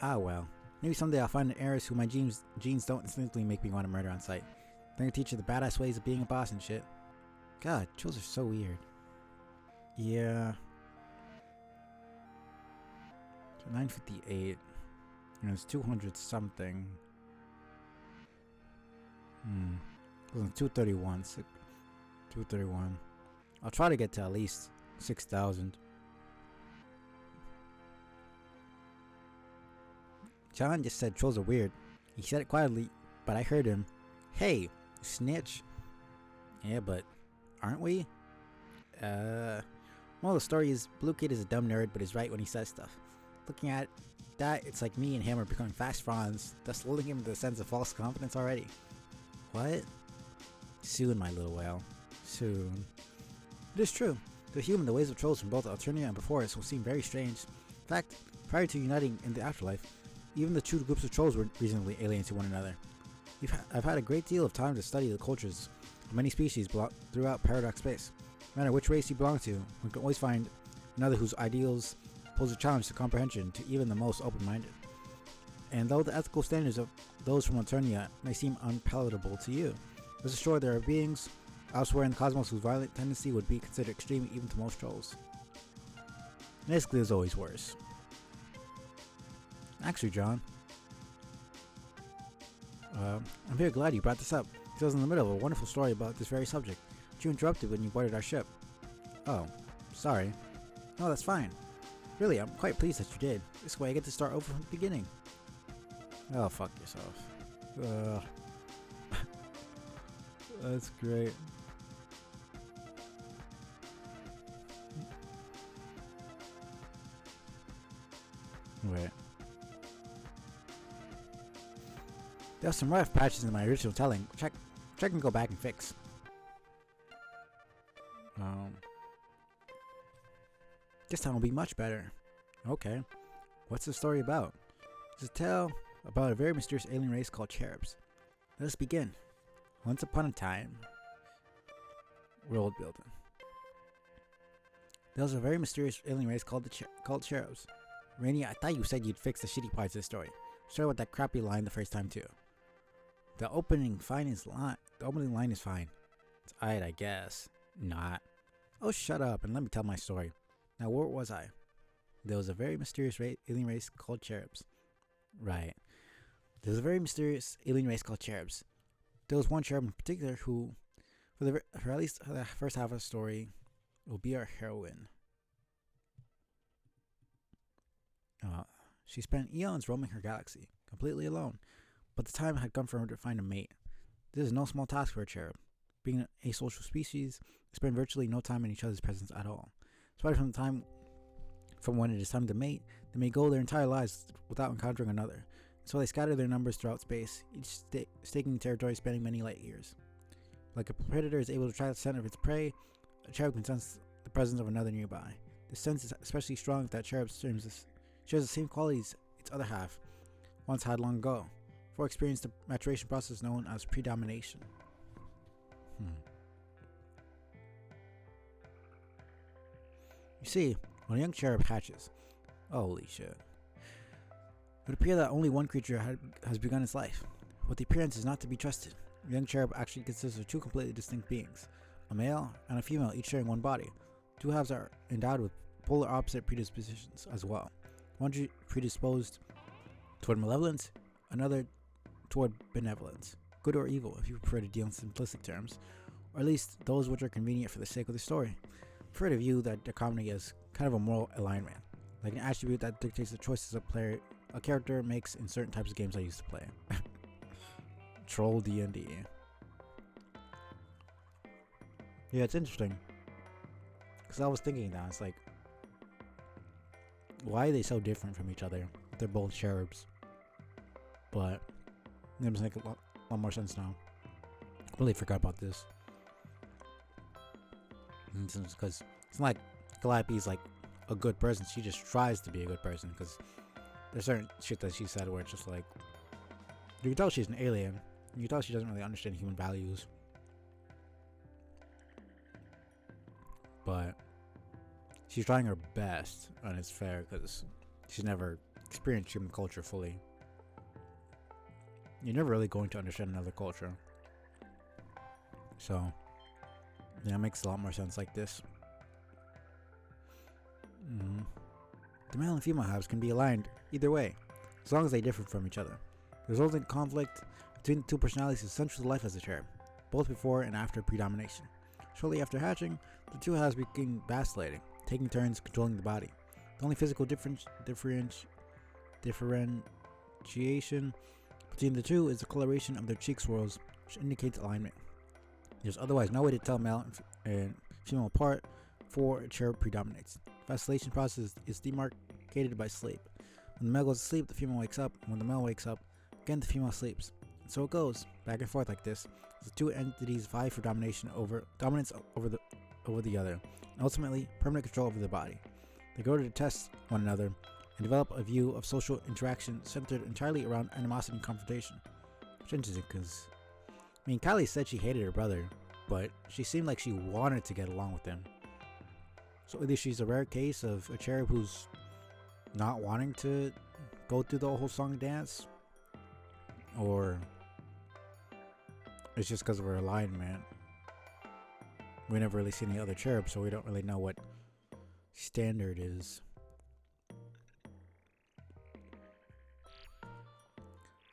Ah well, maybe someday I'll find an heiress who my genes don't instinctively make me want to murder on sight. Then I teach her the badass ways of being a boss and shit. God, trolls are so weird. Yeah. So 958. And it's 200 something. It was 231. 231. I'll try to get to at least 6,000. John just said trolls are weird. He said it quietly, but I heard him. Hey, you snitch. Yeah, but aren't we? Well, the story is Blue Kid is a dumb nerd, but is right when he says stuff. Looking at that, it's like me and him are becoming fast fronds, thus lulling him into a sense of false confidence already. What? Soon, my little whale. Soon. It is true. To a human, the ways of trolls from both Alternia and before us will seem very strange. In fact, prior to uniting in the afterlife, even the two groups of trolls were reasonably alien to one another. I've had a great deal of time to study the cultures of many species throughout Paradox Space. No matter which race you belong to, one can always find another whose ideals pose a challenge to comprehension to even the most open-minded. And though the ethical standards of those from Alternia may seem unpalatable to you, rest assured there are beings elsewhere in the cosmos whose violent tendency would be considered extreme even to most trolls. Basically, there's always worse. Actually, John, I'm very glad you brought this up, because I was in the middle of a wonderful story about this very subject, but you interrupted when you boarded our ship. Oh, sorry. No, that's fine. Really, I'm quite pleased that you did. This way I get to start over from the beginning. Oh, fuck yourself. That's great. Wait. There are some rough patches in my original telling, which I can go back and fix. This time will be much better. Okay. What's the story about? It's a tale about a very mysterious alien race called cherubs. Let us begin. Once upon a time. World building. There was a very mysterious alien race called cherubs. Rainy, I thought you said you'd fix the shitty parts of the story. Sorry about that crappy line the first time too. The opening line is fine. It's alright, I guess. Not. Oh, shut up and let me tell my story. Now, where was I? There was a very mysterious alien race called cherubs. Right. There was a very mysterious alien race called cherubs. There was one cherub in particular who, for at least the first half of the story, will be our heroine. She spent eons roaming her galaxy, completely alone, but the time had come for her to find a mate, This is no small task for a cherub. Being an asocial species, they spend virtually no time in each other's presence at all. Despite from when it is time to mate, they may go their entire lives without encountering another. So they scatter their numbers throughout space, each staking territory spanning many light years. Like a predator is able to track the scent of its prey, a cherub can sense the presence of another nearby. This sense is especially strong if that cherub shares the same qualities its other half once had long ago, before experiencing the maturation process known as predomination. You see, when a young cherub hatches, holy shit, it would appear that only one creature has begun its life, but the appearance is not to be trusted. A young cherub actually consists of two completely distinct beings, a male and a female, each sharing one body. Two halves are endowed with polar opposite predispositions as well. One predisposed toward malevolence, another toward benevolence, good or evil if you prefer to deal in simplistic terms, or at least those which are convenient for the sake of the story. I prefer to view that dichotomy as kind of a moral alignment, like an attribute that dictates the choices a character makes in certain types of games I used to play. Troll D&D. Yeah, it's interesting. Because I was thinking that, it's like, why are they so different from each other? They're both cherubs. But, it makes a lot more sense now. I completely forgot about this. Because it's not like Calliope's like a good person. She just tries to be a good person. Because there's certain shit that she said where it's just like, you can tell she's an alien. You can tell she doesn't really understand human values. But she's trying her best, and it's fair because she's never experienced human culture fully. You're never really going to understand another culture. So, yeah, it makes a lot more sense like this. The male and female halves can be aligned either way, as long as they differ from each other. The resulting conflict between the two personalities is central to life as a cherub, both before and after predomination. Shortly after hatching, the two halves begin vacillating, taking turns controlling the body. The only physical differentiation between the two is the coloration of their cheek swirls, which indicates alignment. There's otherwise no way to tell male and female apart before a cherub predominates. The vacillation process is demarcated by sleep. When the male goes to sleep, the female wakes up, and when the male wakes up, again the female sleeps. And so it goes, back and forth like this, as the two entities vie for dominance over the other, and ultimately permanent control over the body. They grow to detest one another and develop a view of social interaction centered entirely around animosity and confrontation. Which is interesting because, Kylie said she hated her brother, but she seemed like she wanted to get along with him. So either she's a rare case of a cherub who's not wanting to go through the whole song and dance, or it's just because of her alignment. We never really see any other cherub, so we don't really know what standard is.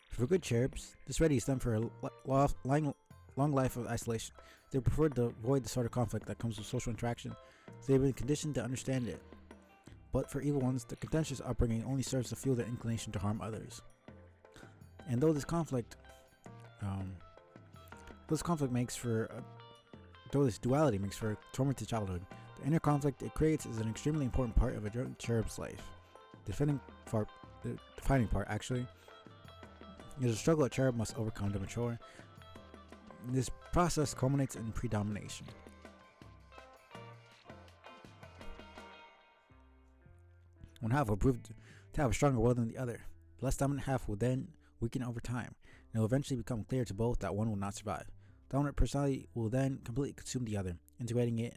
For good cherubs, this readies them for a long life of isolation. They prefer to avoid the sort of conflict that comes with social interaction, so they've been conditioned to understand it. But for evil ones, the contentious upbringing only serves to fuel their inclination to harm others. And though this duality makes for a tormented childhood, the inner conflict it creates is an extremely important part of a cherub's life. The defining part, actually, is a struggle a cherub must overcome to mature. This process culminates in predomination. One half will prove to have a stronger will than the other. The less dominant half will then weaken over time, and it will eventually become clear to both that one will not survive. The dominant personality will then completely consume the other, integrating it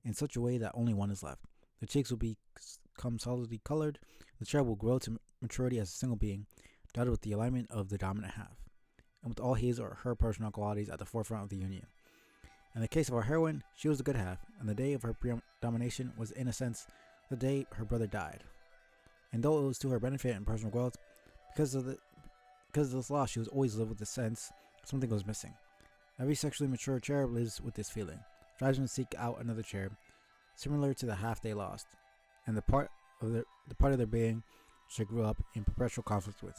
in such a way that only one is left. The cheeks will become solidly colored. The cherub will grow to maturity as a single being, dotted with the alignment of the dominant half, and with all his or her personal qualities at the forefront of the union. In the case of our heroine, she was the good half, and the day of her predomination was, in a sense, the day her brother died. And though it was to her benefit and personal growth, because of this loss, she was always lived with the sense something was missing. Every sexually mature cherub lives with this feeling, strives to seek out another cherub, similar to the half they lost, and the part of their being which they grew up in perpetual conflict with.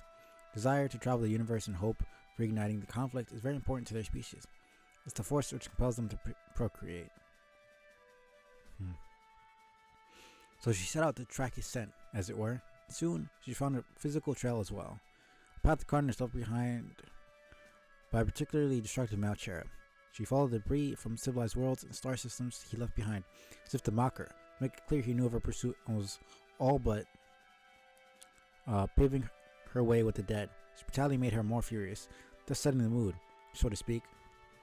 Desire to travel the universe in hope reigniting the conflict is very important to their species. It's the force which compels them to procreate. So she set out to track his scent, as it were. Soon, she found a physical trail as well. A path the Cardinals left behind by a particularly destructive male cherub. She followed the debris from civilized worlds and star systems he left behind, as if to mock her, make it clear he knew of her pursuit and was all but paving her way with the dead. His brutality made her more furious, thus setting the mood, so to speak,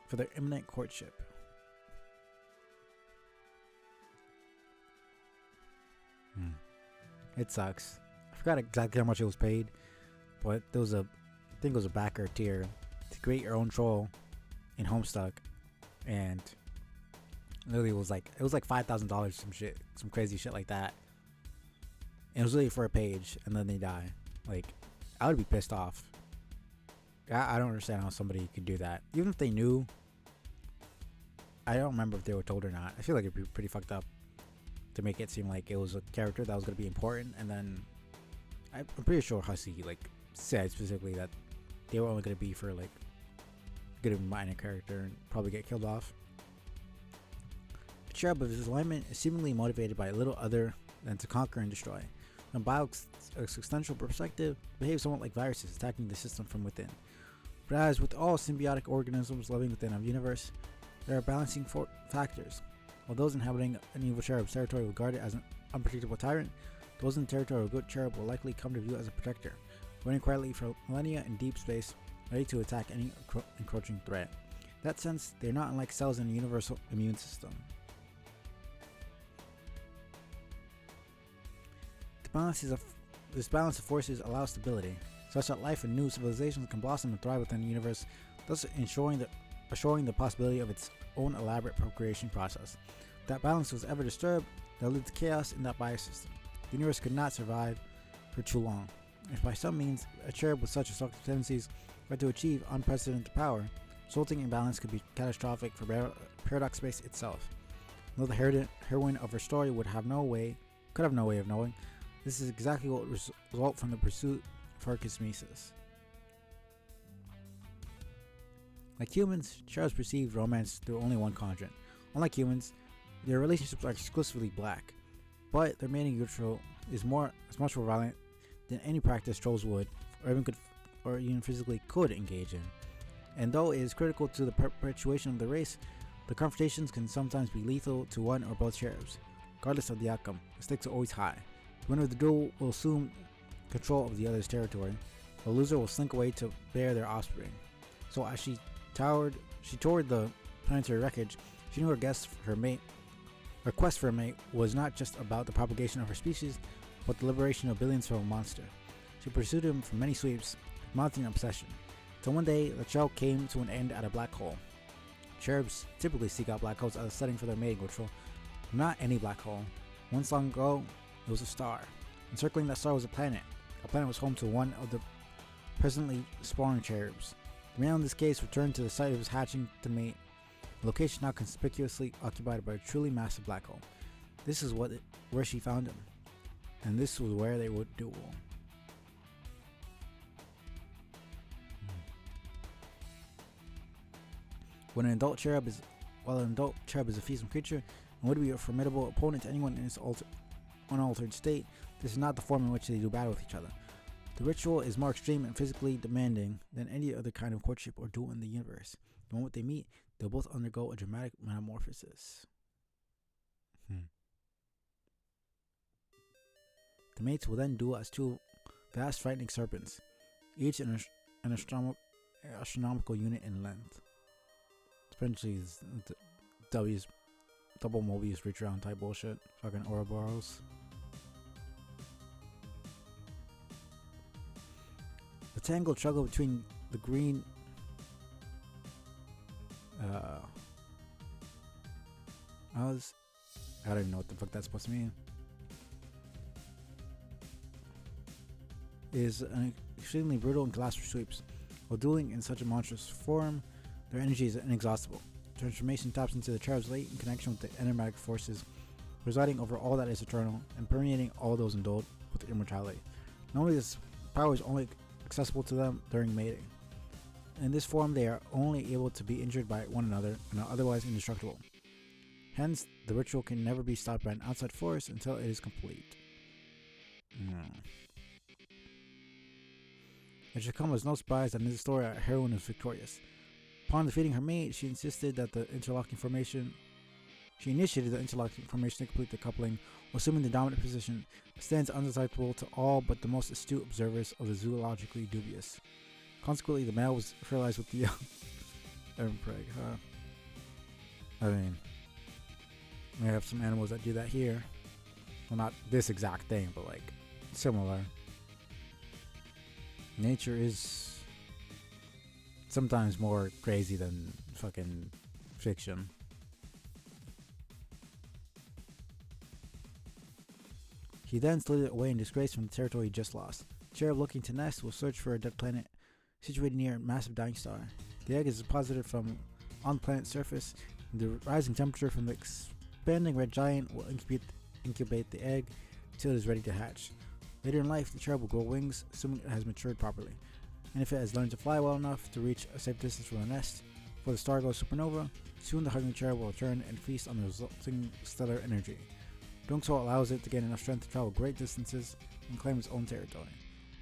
for their imminent courtship. It sucks. I forgot exactly how much it was paid, but there was I think it was a backer tier to create your own troll in Homestuck, and literally it was like $5,000, some crazy shit like that. And it was really for a page, and then they die. Like, I would be pissed off. I don't understand how somebody could do that, even if they knew. I don't remember if they were told or not. I feel like it'd be pretty fucked up to make it seem like it was a character that was going to be important, and then I'm pretty sure Hussey said specifically that they were only going to be for like good of a minor character and probably get killed off. The cherub of his alignment is seemingly motivated by little other than to conquer and destroy. From existential perspective, behave somewhat like viruses attacking the system from within. But as with all symbiotic organisms living within a universe, there are balancing factors. While those inhabiting an evil cherub's territory will regard it as an unpredictable tyrant, those in the territory of a good cherub will likely come to view it as a protector, running quietly for millennia in deep space, ready to attack any encroaching threat. In that sense, they are not unlike cells in a universal immune system. This balance of forces allows stability, such that life and new civilizations can blossom and thrive within the universe, thus assuring the possibility of its own elaborate procreation process. If that balance was ever disturbed, there would lead to chaos in that biosystem. The universe could not survive for too long. If by some means a cherub with such destructive tendencies were to achieve unprecedented power, resulting imbalance could be catastrophic for Paradox Space itself. Though the heroine of her story could have no way of knowing, this is exactly what would result from the pursuit of her cosmesis. Like humans, cherubs perceive romance through only one quadrant. Unlike humans, their relationships are exclusively black, but their mating ritual is much more violent than any practice trolls would, or even physically could engage in. And though it is critical to the perpetuation of the race, the confrontations can sometimes be lethal to one or both cherubs. Regardless of the outcome, the stakes are always high. The winner of the duel will assume control of the other's territory. The loser will slink away to bear their offspring. So as she toured the planetary wreckage, she knew her quest for a mate was not just about the propagation of her species, but the liberation of billions from a monster. She pursued him for many sweeps, mounting an obsession, till one day the trail came to an end at a black hole. Cherubs typically seek out black holes as a setting for their mating ritual. Not any black hole. Once long ago, it was a star. Encircling that star was a planet. A planet was home to one of the presently spawning cherubs. The male in this case returned to the site of his hatching to mate, a location now conspicuously occupied by a truly massive black hole. This is where she found him, and this was where they would duel. While an adult cherub is a fearsome creature and would be a formidable opponent to anyone in its unaltered state, this is not the form in which they do battle with each other. The ritual is more extreme and physically demanding than any other kind of courtship or duel in the universe. The moment they meet, they'll both undergo a dramatic metamorphosis. The mates will then duel as two vast, frightening serpents, each an astronomical unit in length. Essentially, W's double Mobius reach around type bullshit. Fucking Ouroboros. The tangled struggle between the green I don't even know what the fuck that's supposed to mean. Is an extremely brutal and colossal sweeps. While dueling in such a monstrous form, their energy is inexhaustible. Transformation taps into the cherub's latent connection with the enigmatic forces presiding over all that is eternal and permeating all those endowed with immortality. Not only this power is only accessible to them during mating, In this form, they are only able to be injured by one another and are otherwise indestructible. Hence, the ritual can never be stopped by an outside force until it is complete. It should come as no surprise that in this story, our heroine is victorious. Upon defeating her mate, she initiated the interlocking formation to complete the coupling, assuming the dominant position stands undetectable to all but the most astute observers of the zoologically dubious. Consequently, the male was fertilized with the young. I mean, we have some animals that do that here. Well, not this exact thing, but like similar. Nature is sometimes more crazy than fucking fiction. He then slid it away in disgrace from the territory he just lost. The cherub looking to nest will search for a dead planet situated near a massive dying star. The egg is deposited from on the planet's surface, and the rising temperature from the expanding red giant will incubate the egg until it is ready to hatch. Later in life, the cherub will grow wings, assuming it has matured properly. And if it has learned to fly well enough to reach a safe distance from the nest, before the star goes supernova, soon the hugging cherub will return and feast on the resulting stellar energy. Doing so allows it to gain enough strength to travel great distances and claim its own territory.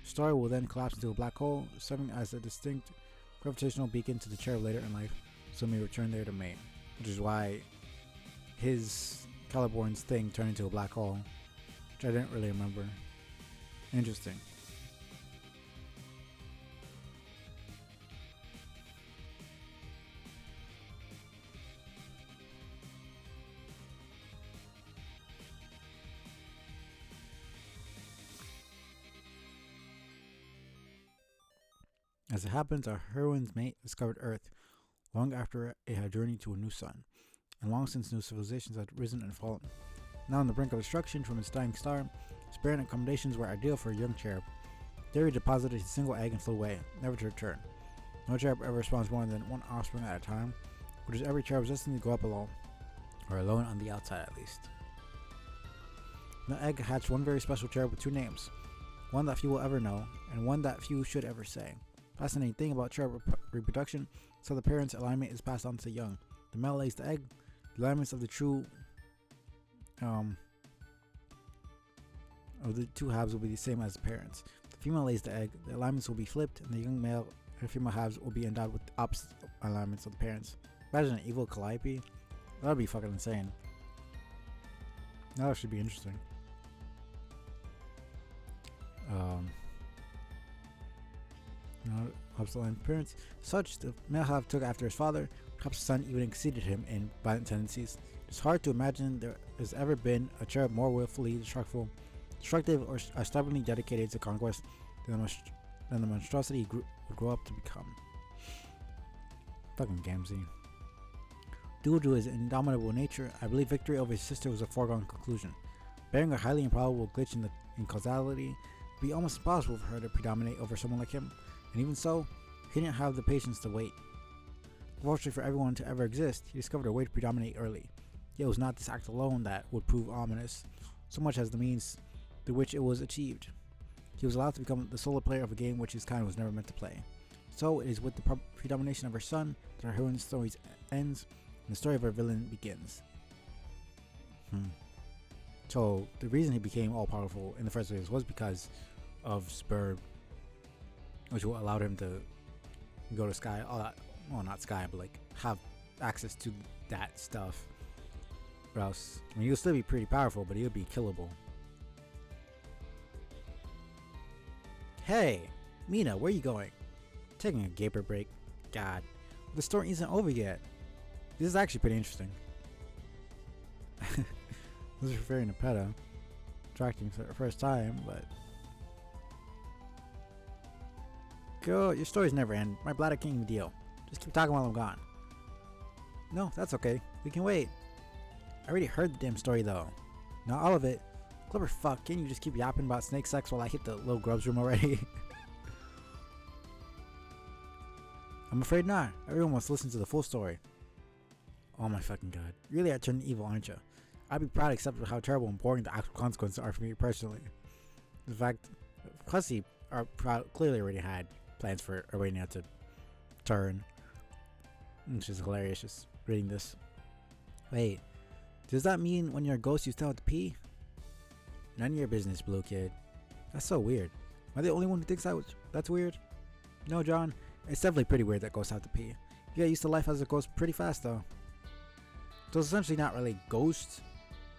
The star will then collapse into a black hole, serving as a distinct gravitational beacon to the cherub later in life, so it may return there to mate. Which is why his Celeborn's thing turned into a black hole, which I didn't really remember. Interesting. As it happens, our heroine's mate discovered Earth long after it had journeyed to a new sun, and long since new civilizations had risen and fallen. Now on the brink of destruction from its dying star, its barren accommodations were ideal for a young cherub. There he deposited his single egg and flew away, never to return. No cherub ever spawns more than one offspring at a time, which is every cherub's destined to grow up alone, or alone on the outside at least. The egg hatched one very special cherub with two names, one that few will ever know, and one that few should ever say. Fascinating thing about cherub reproduction is how the parent's alignment is passed on to the young. The male lays the egg, the alignments of the two halves will be the same as the parents. The female lays the egg, the alignments will be flipped, and the young male and female halves will be endowed with the opposite alignments of the parents. Imagine an evil Calliope. That would be fucking insane. That should be interesting. Helps the line of parents. Such, the male half took after his father. Perhaps the son even exceeded him in violent tendencies. It's hard to imagine there has ever been a cherub more willfully destructive or stubbornly dedicated to conquest than the monstrosity he would grow up to become. Fucking Gamzee. Due to his indomitable nature, I believe victory over his sister was a foregone conclusion. Bearing a highly improbable glitch in causality, it would be almost impossible for her to predominate over someone like him. And even so, he didn't have the patience to wait. Unfortunately for everyone to ever exist, he discovered a way to predominate early. Yet it was not this act alone that would prove ominous, so much as the means through which it was achieved. He was allowed to become the solo player of a game which his kind was never meant to play. So it is with the predomination of her son that our heroine's story ends, and the story of our villain begins. So the reason he became all-powerful in the first place was because of Spurb, which allowed him to go to Sky, all that, well, not Sky, but like have access to that stuff. Or else, I mean, he'll still be pretty powerful, but he'll be killable. Hey, Mina, where are you going? Taking a gaper break. God, the story isn't over yet. This is actually pretty interesting. This is referring to PETA, attracting for the first time, but girl, your stories never end. My bladder can't even deal. Just keep talking while I'm gone. No, that's okay. We can wait. I already heard the damn story though. Not all of it. Clever fuck, can't you just keep yapping about snake sex while I hit the little grubs room already? I'm afraid not. Everyone wants to listen to the full story. Oh my fucking god. Really I turned evil, aren't you? I'd be proud except for how terrible and boring the actual consequences are for me personally. In fact, Hussy clearly already had plans for Arania to turn. Which is hilarious just reading this. Wait, does that mean when you're a ghost you still have to pee? None of your business, blue kid. That's so weird. Am I the only one who thinks that's weird? No, John. It's definitely pretty weird that ghosts have to pee. You get used to life as a ghost pretty fast, though. So it's essentially not really ghosts.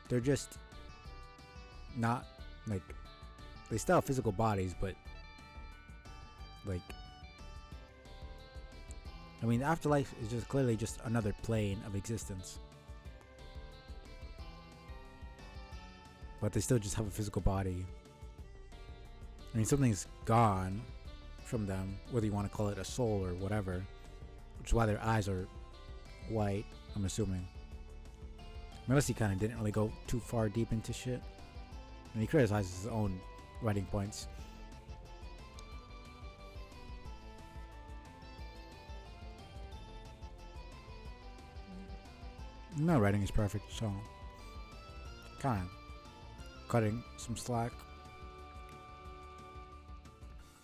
They're just not, like, they still have physical bodies, but, like, I mean, the afterlife is just clearly just another plane of existence. But they still just have a physical body. I mean, something's gone from them, whether you want to call it a soul or whatever, which is why their eyes are white, I'm assuming. Unless he kind of didn't really go too far deep into shit. And he criticizes his own writing points. No writing is perfect, so kind of cutting some slack.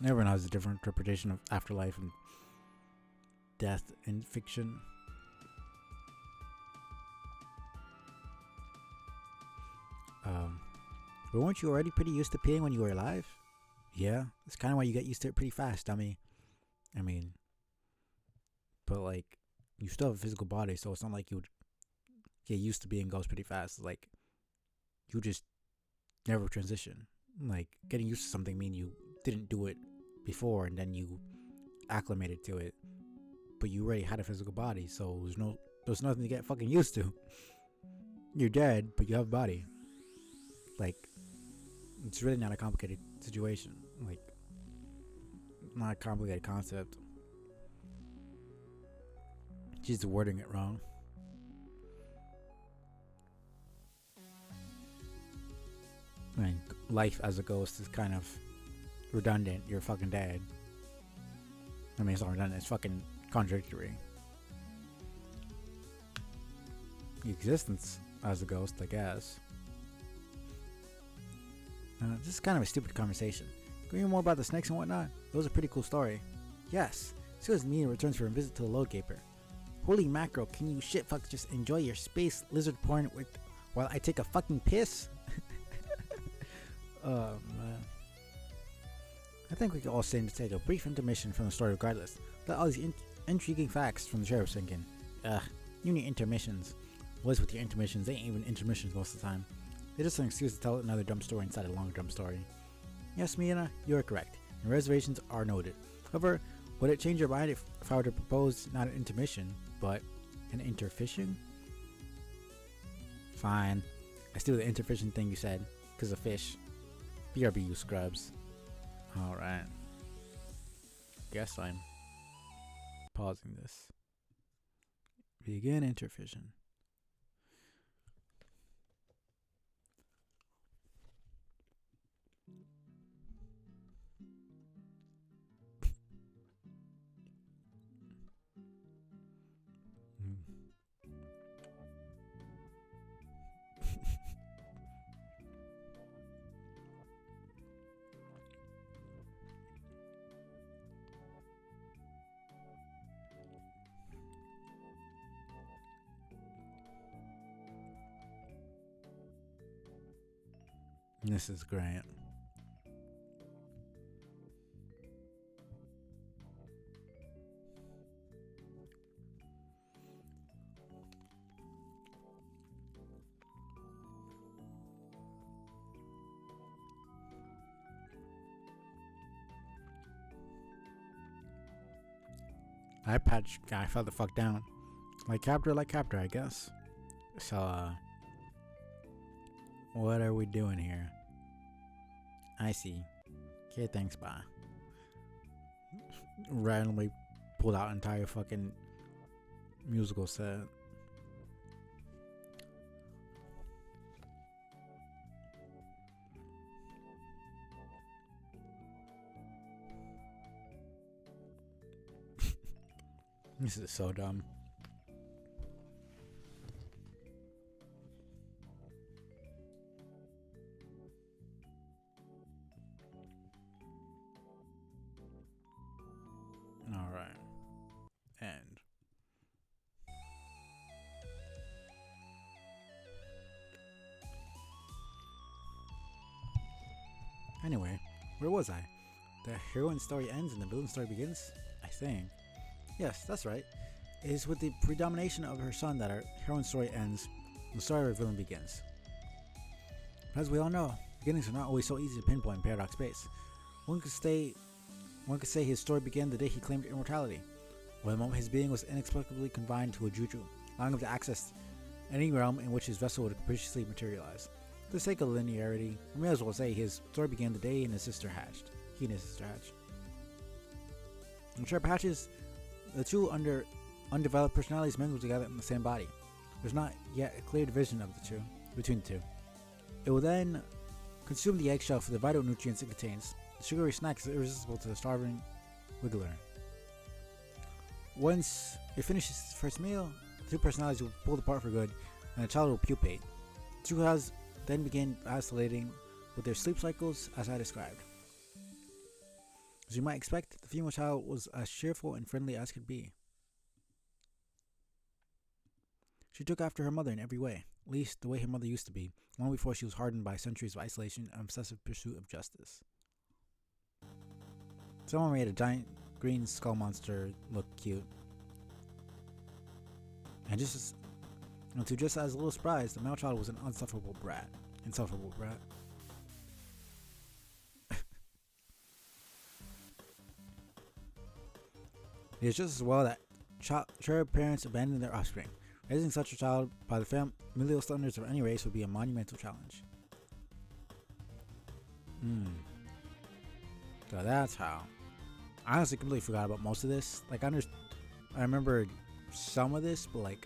Everyone has a different interpretation of afterlife and death in fiction. But weren't you already pretty used to peeing when you were alive? Yeah, that's kind of why you get used to it pretty fast, dummy. I mean, but like, you still have a physical body, so it's not like you would get used to being ghost pretty fast. Like, you just never transition. Like, getting used to something mean you didn't do it before and then you acclimated to it, but you already had a physical body, so there's nothing to get fucking used to. You're dead, but you have a body. Like, it's really not a complicated situation. Like, not a complicated concept. She's wording it wrong. I mean, life as a ghost is kind of redundant. You're fucking dead. I mean, it's not redundant. It's fucking contradictory. Existence as a ghost, I guess. This is kind of a stupid conversation. Can we hear more about the snakes and whatnot? It was a pretty cool story. Yes. As soon as Nina returns from a visit to the load gaper. Holy mackerel, can you shitfucks just enjoy your space lizard porn while I take a fucking piss? Oh, man. I think we can all stand to take a brief intermission from the story regardless. Let all these intriguing facts from the sheriff sink in. You need intermissions. What is with your intermissions? They ain't even intermissions most of the time. They're just an excuse to tell another dumb story inside a longer dumb story. Yes, Mina, you are correct. And reservations are noted. However, would it change your mind if I were to propose not an intermission, but an interfishing? Fine. I steal the interfishing thing you said, because of fish. BRB, you scrubs. Alright. Guess I'm pausing this. Begin interfishing. This is great. Eye patch guy fell the fuck down. Like captor, I guess. So, what are we doing here? I see. Okay, thanks, bye. Randomly pulled out entire fucking musical set. This is so dumb. Alright. Anyway, where was I? The heroine's story ends and the villain's story begins? I think. Yes, that's right. It is with the predomination of her son that our heroine's story ends and the story of our villain begins. As we all know, beginnings are not always so easy to pinpoint in Paradox Space. One could say his story began the day he claimed immortality, or the moment his being was inexplicably confined to a juju, allowing him to access any realm in which his vessel would capriciously materialize. For the sake of linearity, we may as well say his story began the day he and his sister hatched. In sharp hatches, the two undeveloped personalities mingle together in the same body. There's not yet a clear division of the two between the two. It will then consume the eggshell for the vital nutrients it contains. The sugary snack is irresistible to the starving wiggler. Once it finishes its first meal, the two personalities will pull apart for good, and the child will pupate. The two halves then begin vacillating with their sleep cycles as I described. As you might expect, the female child was as cheerful and friendly as could be. She took after her mother in every way, at least the way her mother used to be, long before she was hardened by centuries of isolation and obsessive pursuit of justice. Someone made a giant green skull monster look cute. And just as a little surprise, the male child was an insufferable brat. It is just as well that cherub parents abandon their offspring. Raising such a child by the familial standards of any race would be a monumental challenge. So that's how. I honestly completely forgot about most of this. Like, I remember some of this, but like,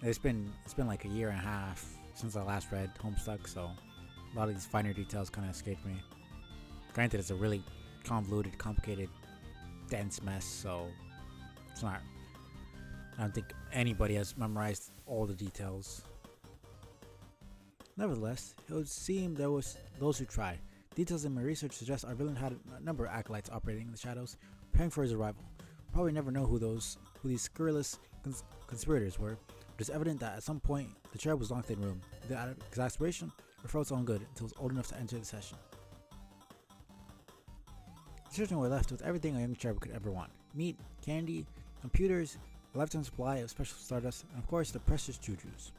it's been like a year and a half since I last read Homestuck, so a lot of these finer details kind of escaped me. Granted, it's a really convoluted, complicated, dense mess, so it's not. I don't think anybody has memorized all the details. Nevertheless, it would seem there was those who tried. Details in my research suggest our villain had a number of acolytes operating in the shadows, preparing for his arrival. We'll probably never know who these scurrilous conspirators were, but it's evident that at some point the cherub was locked in a room, either out of exasperation or for its own good, until it was old enough to enter the session. The children were left with everything a young cherub could ever want: meat, candy, computers, a lifetime supply of special stardust, and of course the precious jujus.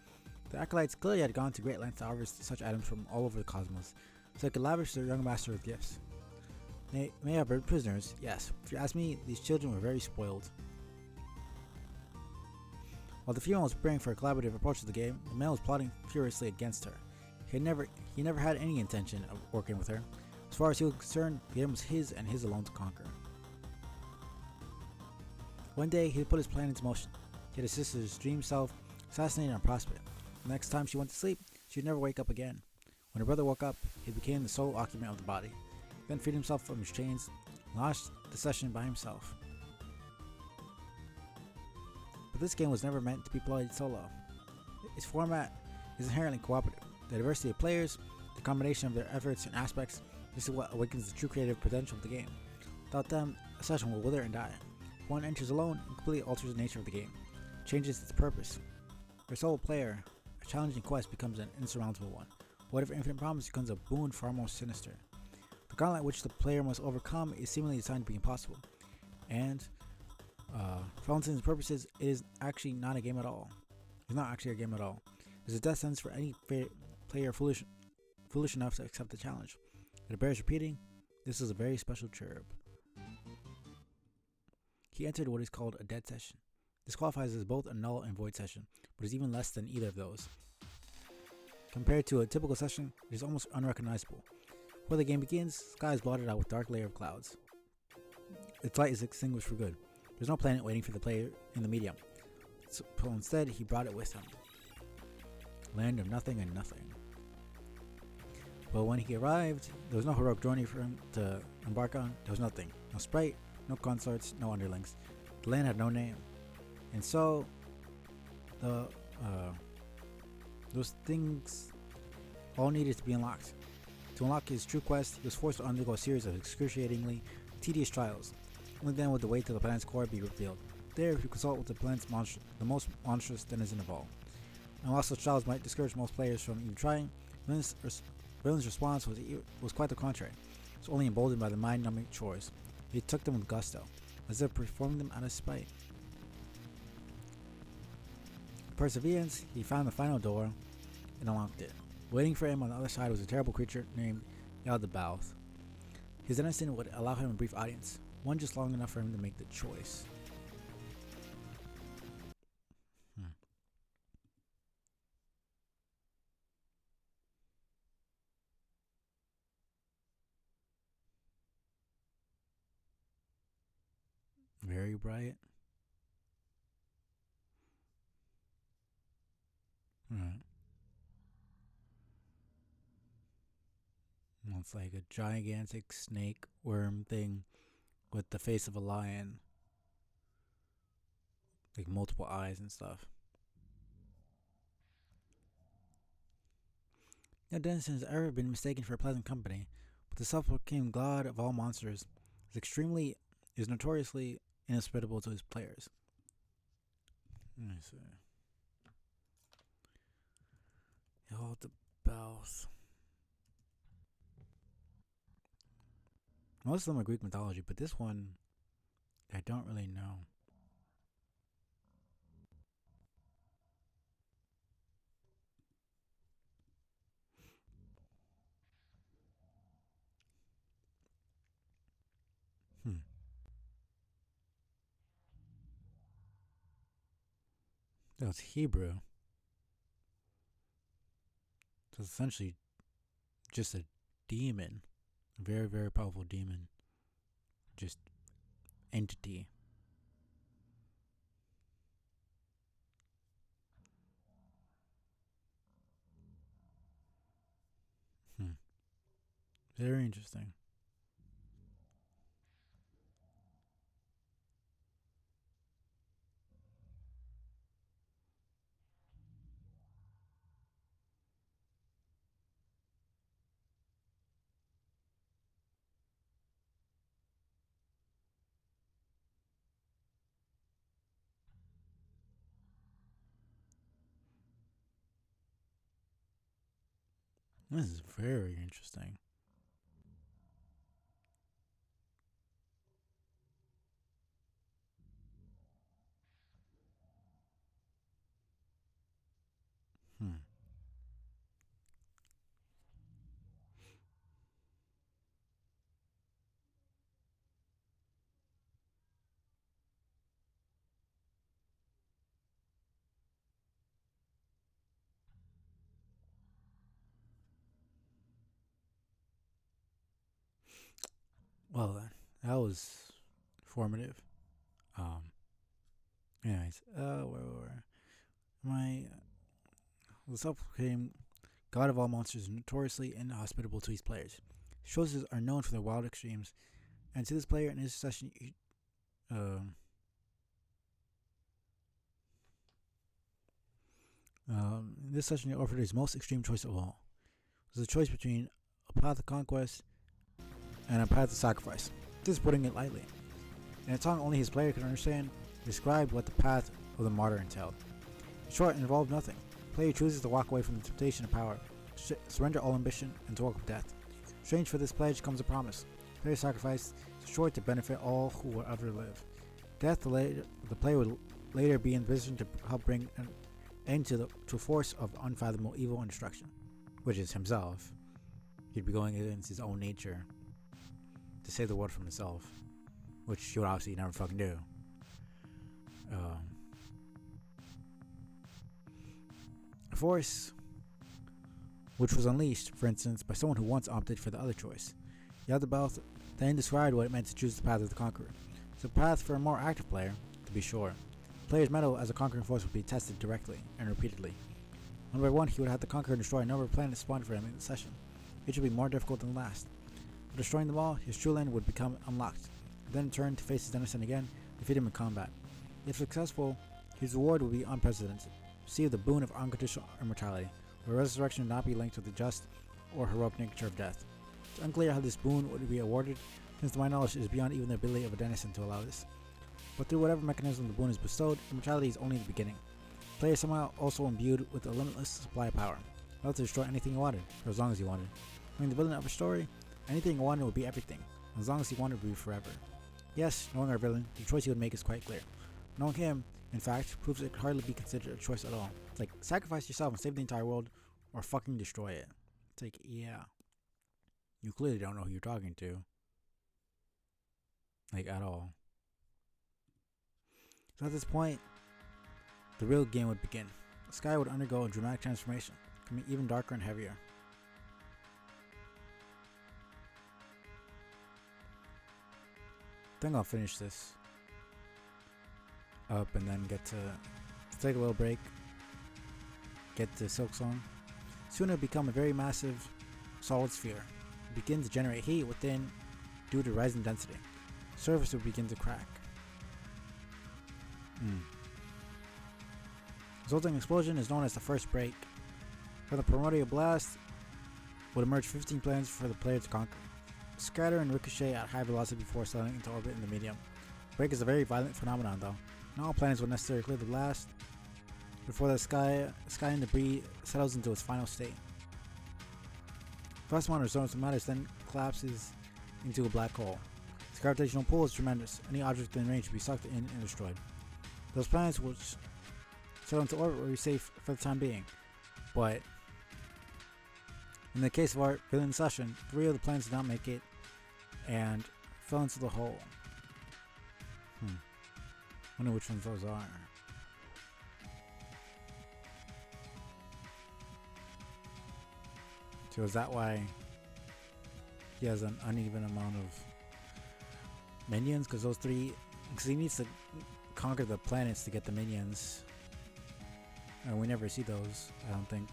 The acolytes clearly had gone to great lengths to harvest such items from all over the cosmos, so they could lavish their young master with gifts. They may have been prisoners, yes. If you ask me, these children were very spoiled. While the female was preparing for a collaborative approach to the game, the male was plotting furiously against her. He never had any intention of working with her. As far as he was concerned, the game was his and his alone to conquer. One day, he put his plan into motion. He had his sister's dream self assassinated on Prospect. The next time she went to sleep, she would never wake up again. When her brother woke up, he became the sole occupant of the body. He then freed himself from his chains and launched the session by himself. But this game was never meant to be played solo. Its format is inherently cooperative. The diversity of players, the combination of their efforts and aspects, this is what awakens the true creative potential of the game. Without them, a session will wither and die. If one enters alone, it completely alters the nature of the game, changes its purpose. For a solo player, a challenging quest becomes an insurmountable one. Whatever infinite promise becomes a boon far more sinister. The gauntlet which the player must overcome is seemingly designed to be impossible. And, for all intents and purposes, it is actually not a game at all. It's not actually a game at all. It's a death sentence for any player foolish enough to accept the challenge. It bears repeating, this is a very special cherub. He entered what is called a dead session. This qualifies as both a null and void session, but is even less than either of those. Compared to a typical session, it is almost unrecognizable. Before the game begins, the sky is blotted out with a dark layer of clouds. Its light is extinguished for good. There's no planet waiting for the player in the medium, so instead he brought it with him. Land of nothing and nothing. But when he arrived, there was no heroic journey for him to embark on. There was nothing. No sprite, no consorts, no underlings. The land had no name. And so, those things all needed to be unlocked. To unlock his true quest, he was forced to undergo a series of excruciatingly tedious trials. Only then would the way to the planet's core be revealed. There, he would consult with the planet's the most monstrous denizen of all. And while such trials might discourage most players from even trying, Villain's response was quite the contrary. He was only emboldened by the mind-numbing chores. He took them with gusto, as if performing them out of spite. With perseverance, he found the final door and unlocked it. Waiting for him on the other side was a terrible creature named Yaldabaoth. His innocence would allow him a brief audience, one just long enough for him to make the choice. Very bright. Alright. Well, it's like a gigantic snake worm thing with the face of a lion. Like multiple eyes and stuff. No denizen has ever been mistaken for a pleasant company, but the self-proclaimed god of all monsters is notoriously inhospitable to his players. Let me see. Hold the bells. Most of them are Greek mythology, but this one I don't really know. That was Hebrew. So it's essentially just a demon. A very, very powerful demon. Just entity. Very interesting. This is very interesting. Well, that was formative. Um. Anyways, where? The self-proclaimed god of all monsters is notoriously inhospitable to his players. His choices are known for their wild extremes, and to this player in his session, in this session, he offered his most extreme choice of all. It was a choice between a path of conquest and a path of sacrifice. This is putting it lightly. In a tongue only his player could understand, he described what the path of the martyr entailed. In short, it involved nothing. The player chooses to walk away from the temptation of power, surrender all ambition, and to welcome death. Strange for this pledge comes a promise. The player's sacrifice is assured to benefit all who will ever live. Death, the player would later be in position to help bring an end to a force of unfathomable evil and destruction, which is himself. He'd be going against his own nature to save the world from himself, which he would obviously never fucking do. A force which was unleashed, for instance, by someone who once opted for the other choice. Yaldabaoth then described what it meant to choose the path of the conqueror. It's a path for a more active player, to be sure. The player's mettle as a conquering force would be tested directly and repeatedly. One by one, he would have to conquer and destroy a number of planets spawned for him in the session. Each would be more difficult than the last. By destroying them all, his true land would become unlocked. He then turned to face his denizen again, defeat him in combat. If successful, his reward would be unprecedented. Receive the boon of unconditional immortality, where resurrection would not be linked to the just or heroic nature of death. It's unclear how this boon would be awarded, since to my knowledge it is beyond even the ability of a denizen to allow this. But through whatever mechanism the boon is bestowed, immortality is only the beginning. The player is somehow also imbued with a limitless supply of power, allowed to destroy anything he wanted, for as long as he wanted. Knowing the villain of a story, anything he wanted would be everything, as long as he wanted to be forever. Yes, knowing our villain, the choice he would make is quite clear. Knowing him, in fact, proves it could hardly be considered a choice at all. It's like, sacrifice yourself and save the entire world, or fucking destroy it. It's like, yeah. You clearly don't know who you're talking to. Like, at all. So at this point, the real game would begin. The sky would undergo a dramatic transformation, becoming even darker and heavier. I think I'll finish this up and then get to take a little break, get to Silk Song. Soon it'll become a very massive solid sphere. It begins to generate heat within due to rising density. The surface will begin to crack. Resulting explosion is known as the first break. From the primordial blast would emerge 15 planets for the player to conquer. Scatter and ricochet at high velocity before settling into orbit in the medium. Break is a very violent phenomenon though. Not all planets will necessarily clear the blast before the sky and debris settles into its final state. Vast amount of resonance matters then collapses into a black hole. Its gravitational pull is tremendous. Any object within range will be sucked in and destroyed. Those planets which settle into orbit will be safe for the time being, but in the case of our villain session, 3 of the planets did not make it and fell into the hole. Wonder which ones those are. So is that why he has an uneven amount of minions? Because those 3, because he needs to conquer the planets to get the minions, and we never see those, I don't think.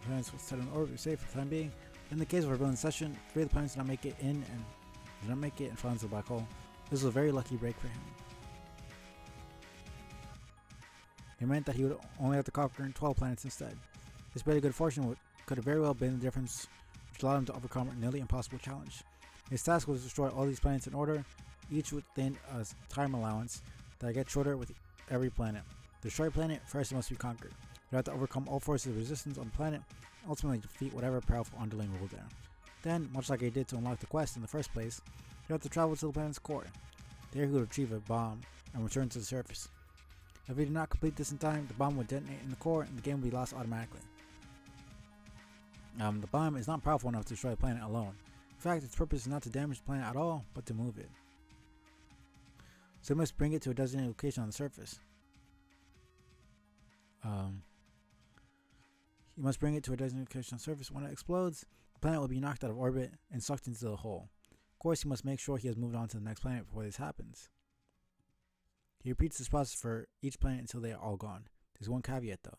Planets will set in orbit, safe for the time being. In the case of our villain session, 3 of the planets did not make it and fell into the black hole. This was a very lucky break for him. It meant that he would only have to conquer 12 planets instead. This barely good fortune could have very well been the difference which allowed him to overcome a nearly impossible challenge. His task was to destroy all these planets in order, each within a time allowance that gets shorter with every planet. To destroy a planet, first it must be conquered. You have to overcome all forces of resistance on the planet, and ultimately defeat whatever powerful underling ruled there. Then, much like he did to unlock the quest in the first place, you have to travel to the planet's core. There he would retrieve a bomb and return to the surface. If he did not complete this in time, the bomb would detonate in the core and the game would be lost automatically. The bomb is not powerful enough to destroy the planet alone. In fact, its purpose is not to damage the planet at all, but to move it. So he must bring it to a designated location on the surface. He must bring it to a designated location on the surface. When it explodes, the planet will be knocked out of orbit and sucked into the hole. Of course, he must make sure he has moved on to the next planet before this happens. He repeats this process for each planet until they are all gone. There's one caveat though.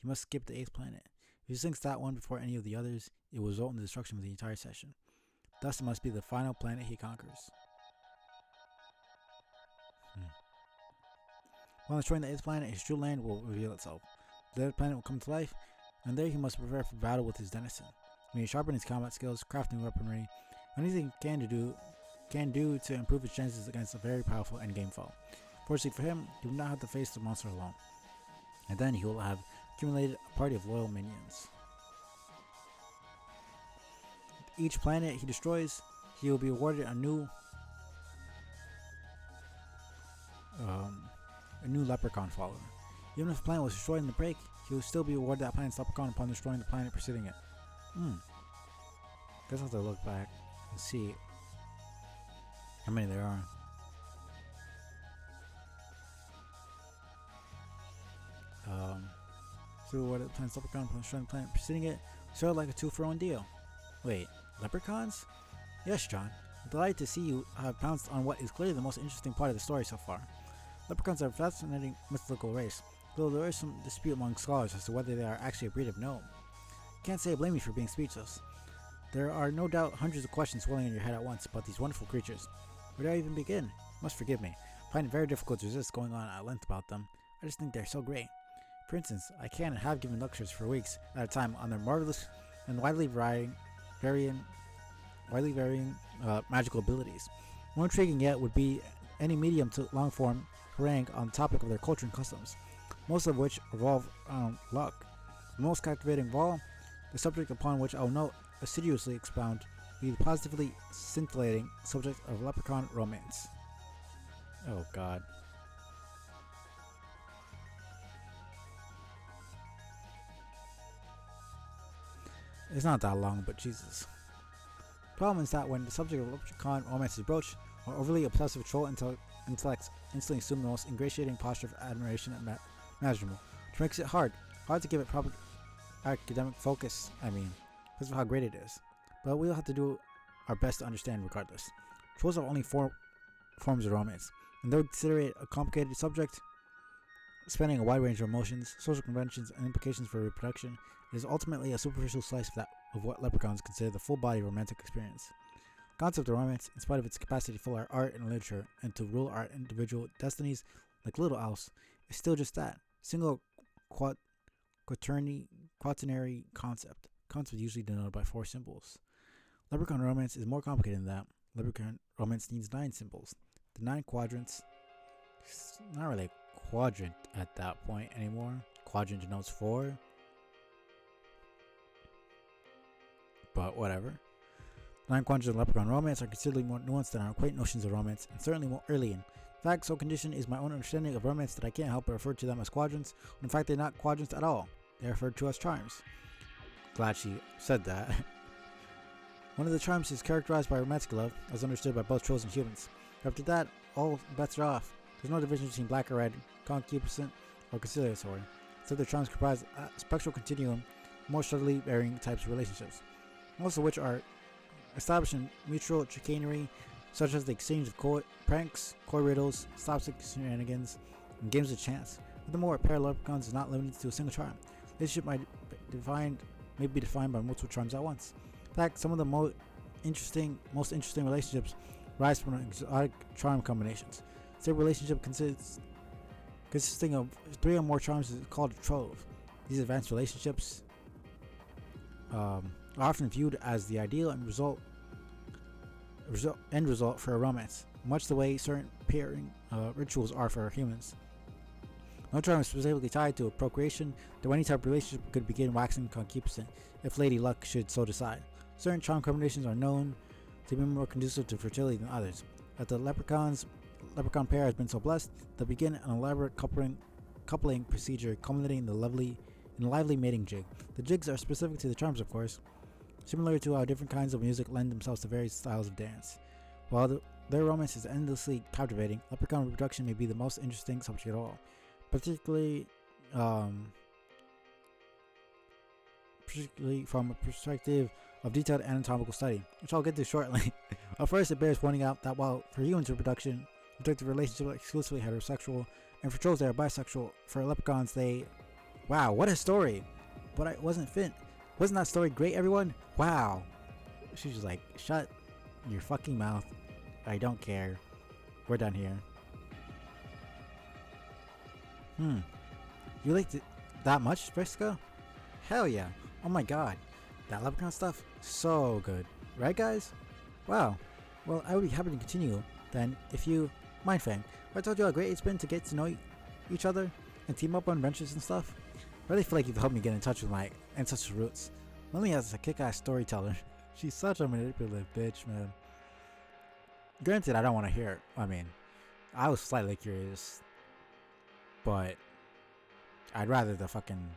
He must skip the 8th planet. If he sinks that one before any of the others, it will result in the destruction of the entire session. Thus, it must be the final planet he conquers. While destroying the 8th planet, his true land will reveal itself. The 8th planet will come to life, and there he must prepare for battle with his denizen. He may sharpen his combat skills, craft new weaponry, anything he can do to improve his chances against a very powerful endgame foe. Fortunately for him, he will not have to face the monster alone, and then he will have accumulated a party of loyal minions. Each planet he destroys, he will be awarded a new leprechaun follower. Even if the planet was destroyed in the break, he will still be awarded that planet's leprechaun upon destroying the planet preceding it. Guess I'll have to look back and see how many there are. So what the planet's leprechaun upon destroying the planet preceding it, sort of like a 2-for-1 deal. Wait, leprechauns? Yes, John. I'm delighted to see you have pounced on what is clearly the most interesting part of the story so far. Leprechauns are a fascinating mythical race, though there is some dispute among scholars as to whether they are actually a breed of gnome. Can't say I blame you for being speechless. There are no doubt hundreds of questions swirling in your head at once about these wonderful creatures. Where do I even begin? You must forgive me. I find it very difficult to resist going on at length about them. I just think they're so great. For instance, I can and have given lectures for weeks at a time on their marvelous and widely varying magical abilities. More intriguing yet would be any medium to long form harangue on the topic of their culture and customs, most of which revolve around luck. The most captivating of all, the subject upon which I will not assiduously expound will be the positively scintillating subject of leprechaun romance. Oh god. It's not that long, but Jesus. Problem is that when the subject of leprechaun romance is broached, our overly obsessive troll intellects instantly assume the most ingratiating posture of admiration imaginable, which makes it hard to give it proper academic focus, because of how great it is. But we'll have to do our best to understand regardless. Trolls have only 4 forms of romance, and though consider it a complicated subject, spanning a wide range of emotions, social conventions, and implications for reproduction, it is ultimately a superficial slice of what leprechauns consider the full-body romantic experience. The concept of romance, in spite of its capacity to fill our art and literature and to rule our individual destinies like little else, is still just that, single quaternary concept usually denoted by 4 symbols. Leprechaun romance is more complicated than that. Leprechaun romance needs 9 symbols. The 9 quadrants, it's not really a quadrant at that point anymore. Quadrant denotes 4. But whatever. 9 quadrants of leprechaun romance are considerably more nuanced than our quaint notions of romance, and certainly more alien. In fact, so conditioned is my own understanding of romance that I can't help but refer to them as quadrants, when in fact they're not quadrants at all. They're referred to as charms. Glad she said that. One of the charms is characterized by romantic love, as understood by both trolls and humans. After that, all bets are off. There's no division between black or red, concupiscent, or conciliatory. So the charms comprise a spectral continuum, more subtly varying types of relationships, most of which are establishing mutual chicanery, such as the exchange of pranks, coy riddles, slapstick shenanigans, and games of chance. Furthermore, a pair of leprechauns is not limited to a single charm. Relationship may be defined by multiple charms at once. In fact, some of the most interesting relationships rise from exotic charm combinations. Say relationship consisting of 3 or more charms is called a trove. These advanced relationships are often viewed as the ideal end result for a romance, much the way certain pairing rituals are for humans. No charm is specifically tied to a procreation, though any type of relationship could begin waxing concupiscent if Lady Luck should so decide. Certain charm combinations are known to be more conducive to fertility than others. If the leprechaun pair has been so blessed, they'll begin an elaborate coupling procedure culminating in a lively mating jig. The jigs are specific to the charms, of course, similar to how different kinds of music lend themselves to various styles of dance. While their romance is endlessly captivating, leprechaun reproduction may be the most interesting subject of all, particularly from a perspective of detailed anatomical study, which I'll get to shortly. First, it bears pointing out that while for humans reproductive relationships are exclusively heterosexual, and for trolls they are bisexual, for leprechauns they... Wow, what a story! But wasn't that story great, everyone? Wow! She's just like, shut your fucking mouth. I don't care. We're done here. You liked it that much, Vriska? Hell yeah. Oh my god. That leprechaun stuff, so good. Right, guys? Wow. Well, I would be happy to continue then if you mind, Fang. I told you how great it's been to get to know each other and team up on adventures and stuff. I really feel like you've helped me get in touch with my ancestral roots. Lily is a kick-ass storyteller. She's such a manipulative bitch, man. Granted, I don't want to hear it. I was slightly curious, but I'd rather the fucking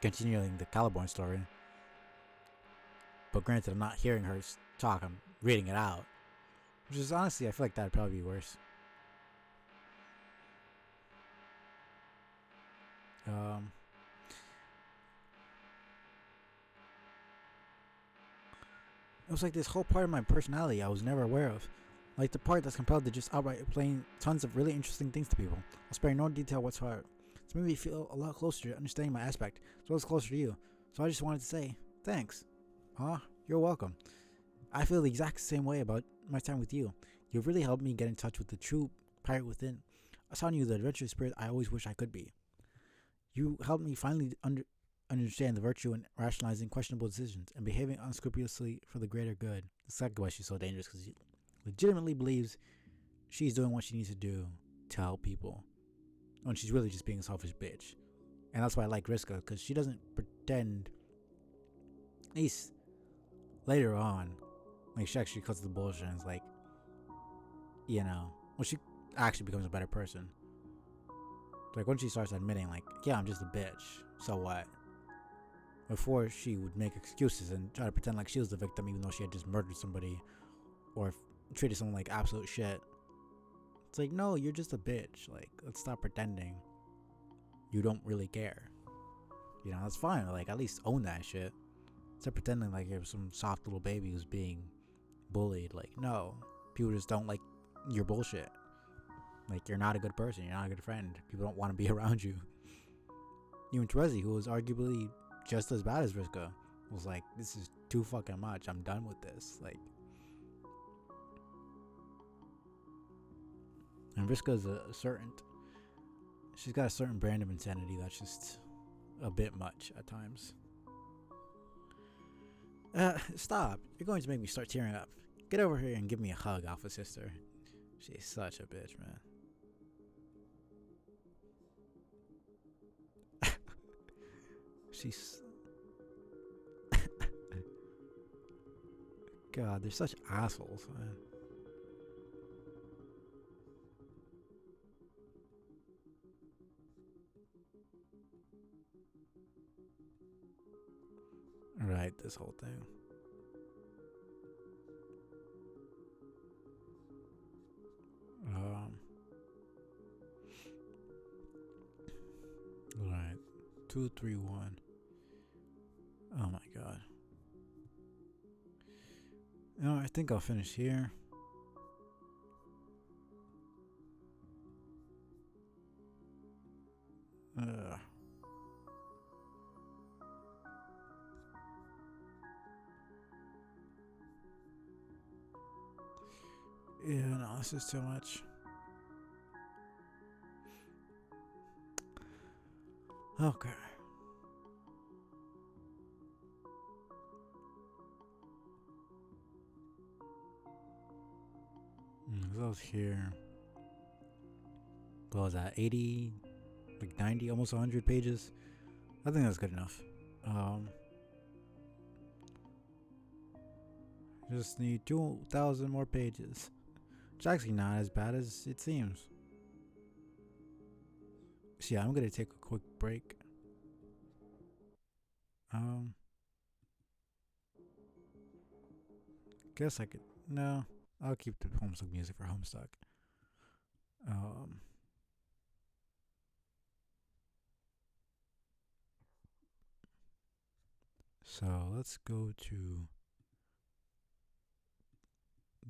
continuing the Caliborn story. But granted, I'm not hearing her talk, I'm reading it out. Which is honestly, I feel like that'd probably be worse. It was like this whole part of my personality I was never aware of. Like the part that's compelled to just outright explain tons of really interesting things to people. I'll spare no detail whatsoever. It's made me feel a lot closer to understanding my aspect, as well as closer to you. So I just wanted to say, thanks. You're welcome. I feel the exact same way about my time with you. You've really helped me get in touch with the true pirate within. I saw in you the adventurous spirit I always wish I could be. You helped me finally understand the virtue in rationalizing questionable decisions and behaving unscrupulously for the greater good. That's exactly why she's so dangerous, because she legitimately believes she's doing what she needs to do to help people, when she's really just being a selfish bitch. And that's why I like Riska, because she doesn't pretend At least later on, like she actually cuts the bullshit and is like, well, she actually becomes a better person. Like when she starts admitting, like, yeah, I'm just a bitch. So what? Before she would make excuses and try to pretend like she was the victim, even though she had just murdered somebody or treated someone like absolute shit. It's like, no, you're just a bitch. Like, let's stop pretending you don't really care. That's fine. Like, at least own that shit. Instead of pretending like you're some soft little baby who's being bullied. Like, no, people just don't like your bullshit. Like, you're not a good person. You're not a good friend. People don't want to be around you. Even Trezzy, who was arguably just as bad as Vriska, was like, this is too fucking much. I'm done with this. Like, and Vriska's she's got a certain brand of insanity that's just a bit much at times. Stop. You're going to make me start tearing up. Get over here and give me a hug, Alpha Sister. She's such a bitch, man. She's... God, they're such assholes, man. Right, this whole thing. Right. 231. Oh my god. I think I'll finish here. Ugh. Yeah, no, this is too much. Okay. I was here. What was that? 80, like 90, almost 100 pages. I think that's good enough. Just need 2,000 more pages. It's actually not as bad as it seems. So yeah, I'm gonna take a quick break. Guess I could. No, I'll keep the Homestuck music for Homestuck. Um, so let's go to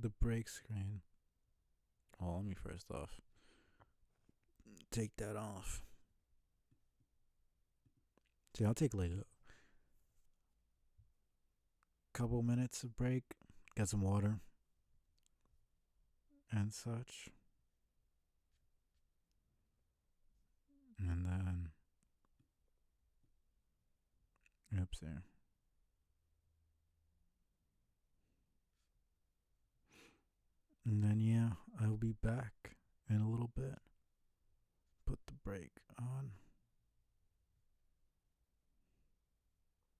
the break screen. Oh, let me first off take that off. See, I'll take like a couple minutes of break, get some water and such, and then oops there. And then yeah, I'll be back in a little bit. Put the break on.